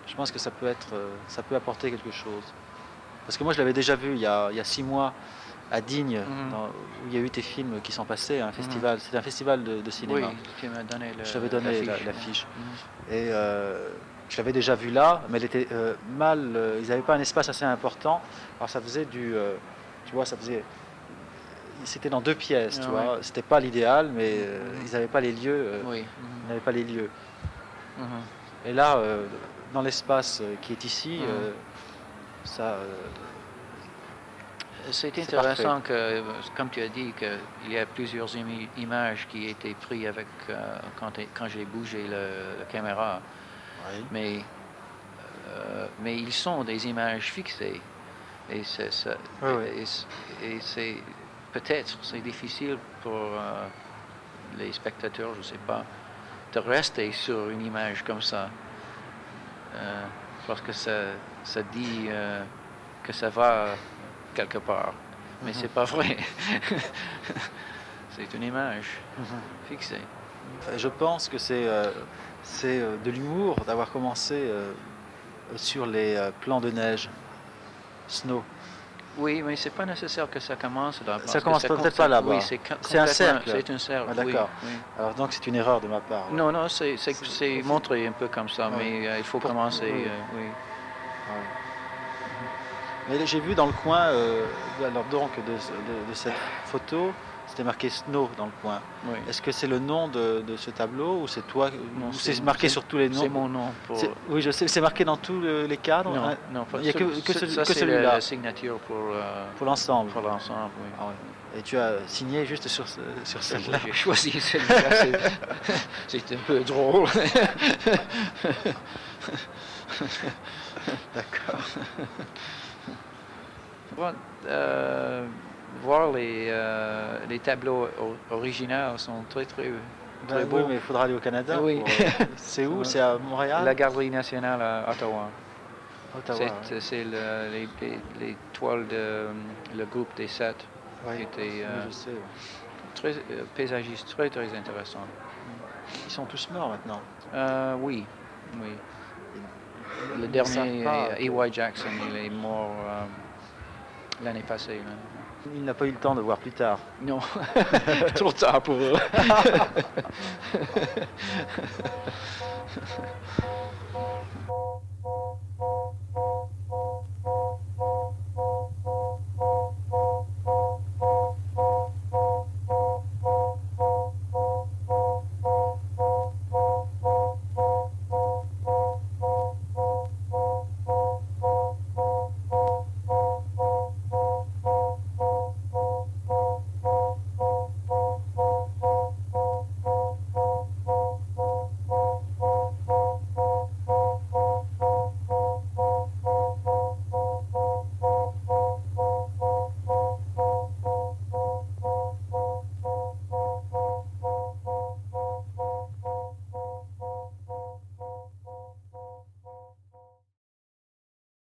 Je pense que ça peut apporter quelque chose. Parce que moi, je l'avais déjà vu il y a 6 mois à Digne, où il y a eu tes films qui sont passés à un festival. C'était un festival de cinéma. Oui, tu m'as donné Je t'avais donné l'affiche. Et je l'avais déjà vu là, mais elle était mal. Ils n'avaient pas un espace assez important. Alors ça faisait du. Tu vois, ça faisait. C'était dans 2 pièces, tu vois. C'était pas l'idéal, mais ils n'avaient pas les lieux. Ils n'avaient pas les lieux. Et là, dans l'espace qui est ici, ça. C'est intéressant que, comme tu as dit, qu'il y a plusieurs images qui étaient prises avec quand j'ai bougé la caméra. Oui. Mais ils sont des images fixées. Et c'est peut-être c'est difficile pour les spectateurs, je ne sais pas, de rester sur une image comme ça. Parce que ça dit que ça va quelque part. Mais c'est pas vrai. C'est une image fixée. Je pense que c'est de l'humour d'avoir commencé sur les plans de neige, snow. Oui, mais c'est pas nécessaire que ça commence là. Ça commence peut-être pas là-bas. Oui, c'est un cercle. C'est un cercle. Ah, d'accord. Oui. Alors donc c'est une erreur de ma part. Non, c'est montré un peu comme ça, mais il faut commencer. Oui. Mais j'ai vu dans le coin, alors donc de cette photo, c'était marqué Snow dans le coin. Oui. Est-ce que c'est le nom de ce tableau ou c'est toi? Non, c'est marqué sur tous les noms? C'est mon nom. Oui, je sais, c'est marqué dans tous les cadres? Non, il n'y a que ça, celui-là. La signature pour l'ensemble. Pour l'ensemble, oui. Ah, ouais. Et tu as signé juste sur celle-là? J'ai choisi celle-là, c'est un peu drôle. D'accord. Voir les tableaux originaux sont très beaux. Oui, mais il faudra aller au Canada. Oui. C'est où? C'est à Montréal? La Galerie nationale à Ottawa. C'est Ouais. les toiles le groupe des 7 qui étaient je sais. très paysagistes, très intéressants. Ils sont tous morts maintenant. Oui. Le dernier, E.Y. Jackson, il est mort l'année passée. Là. Il n'a pas eu le temps de voir plus tard. Non, trop tard pour eux.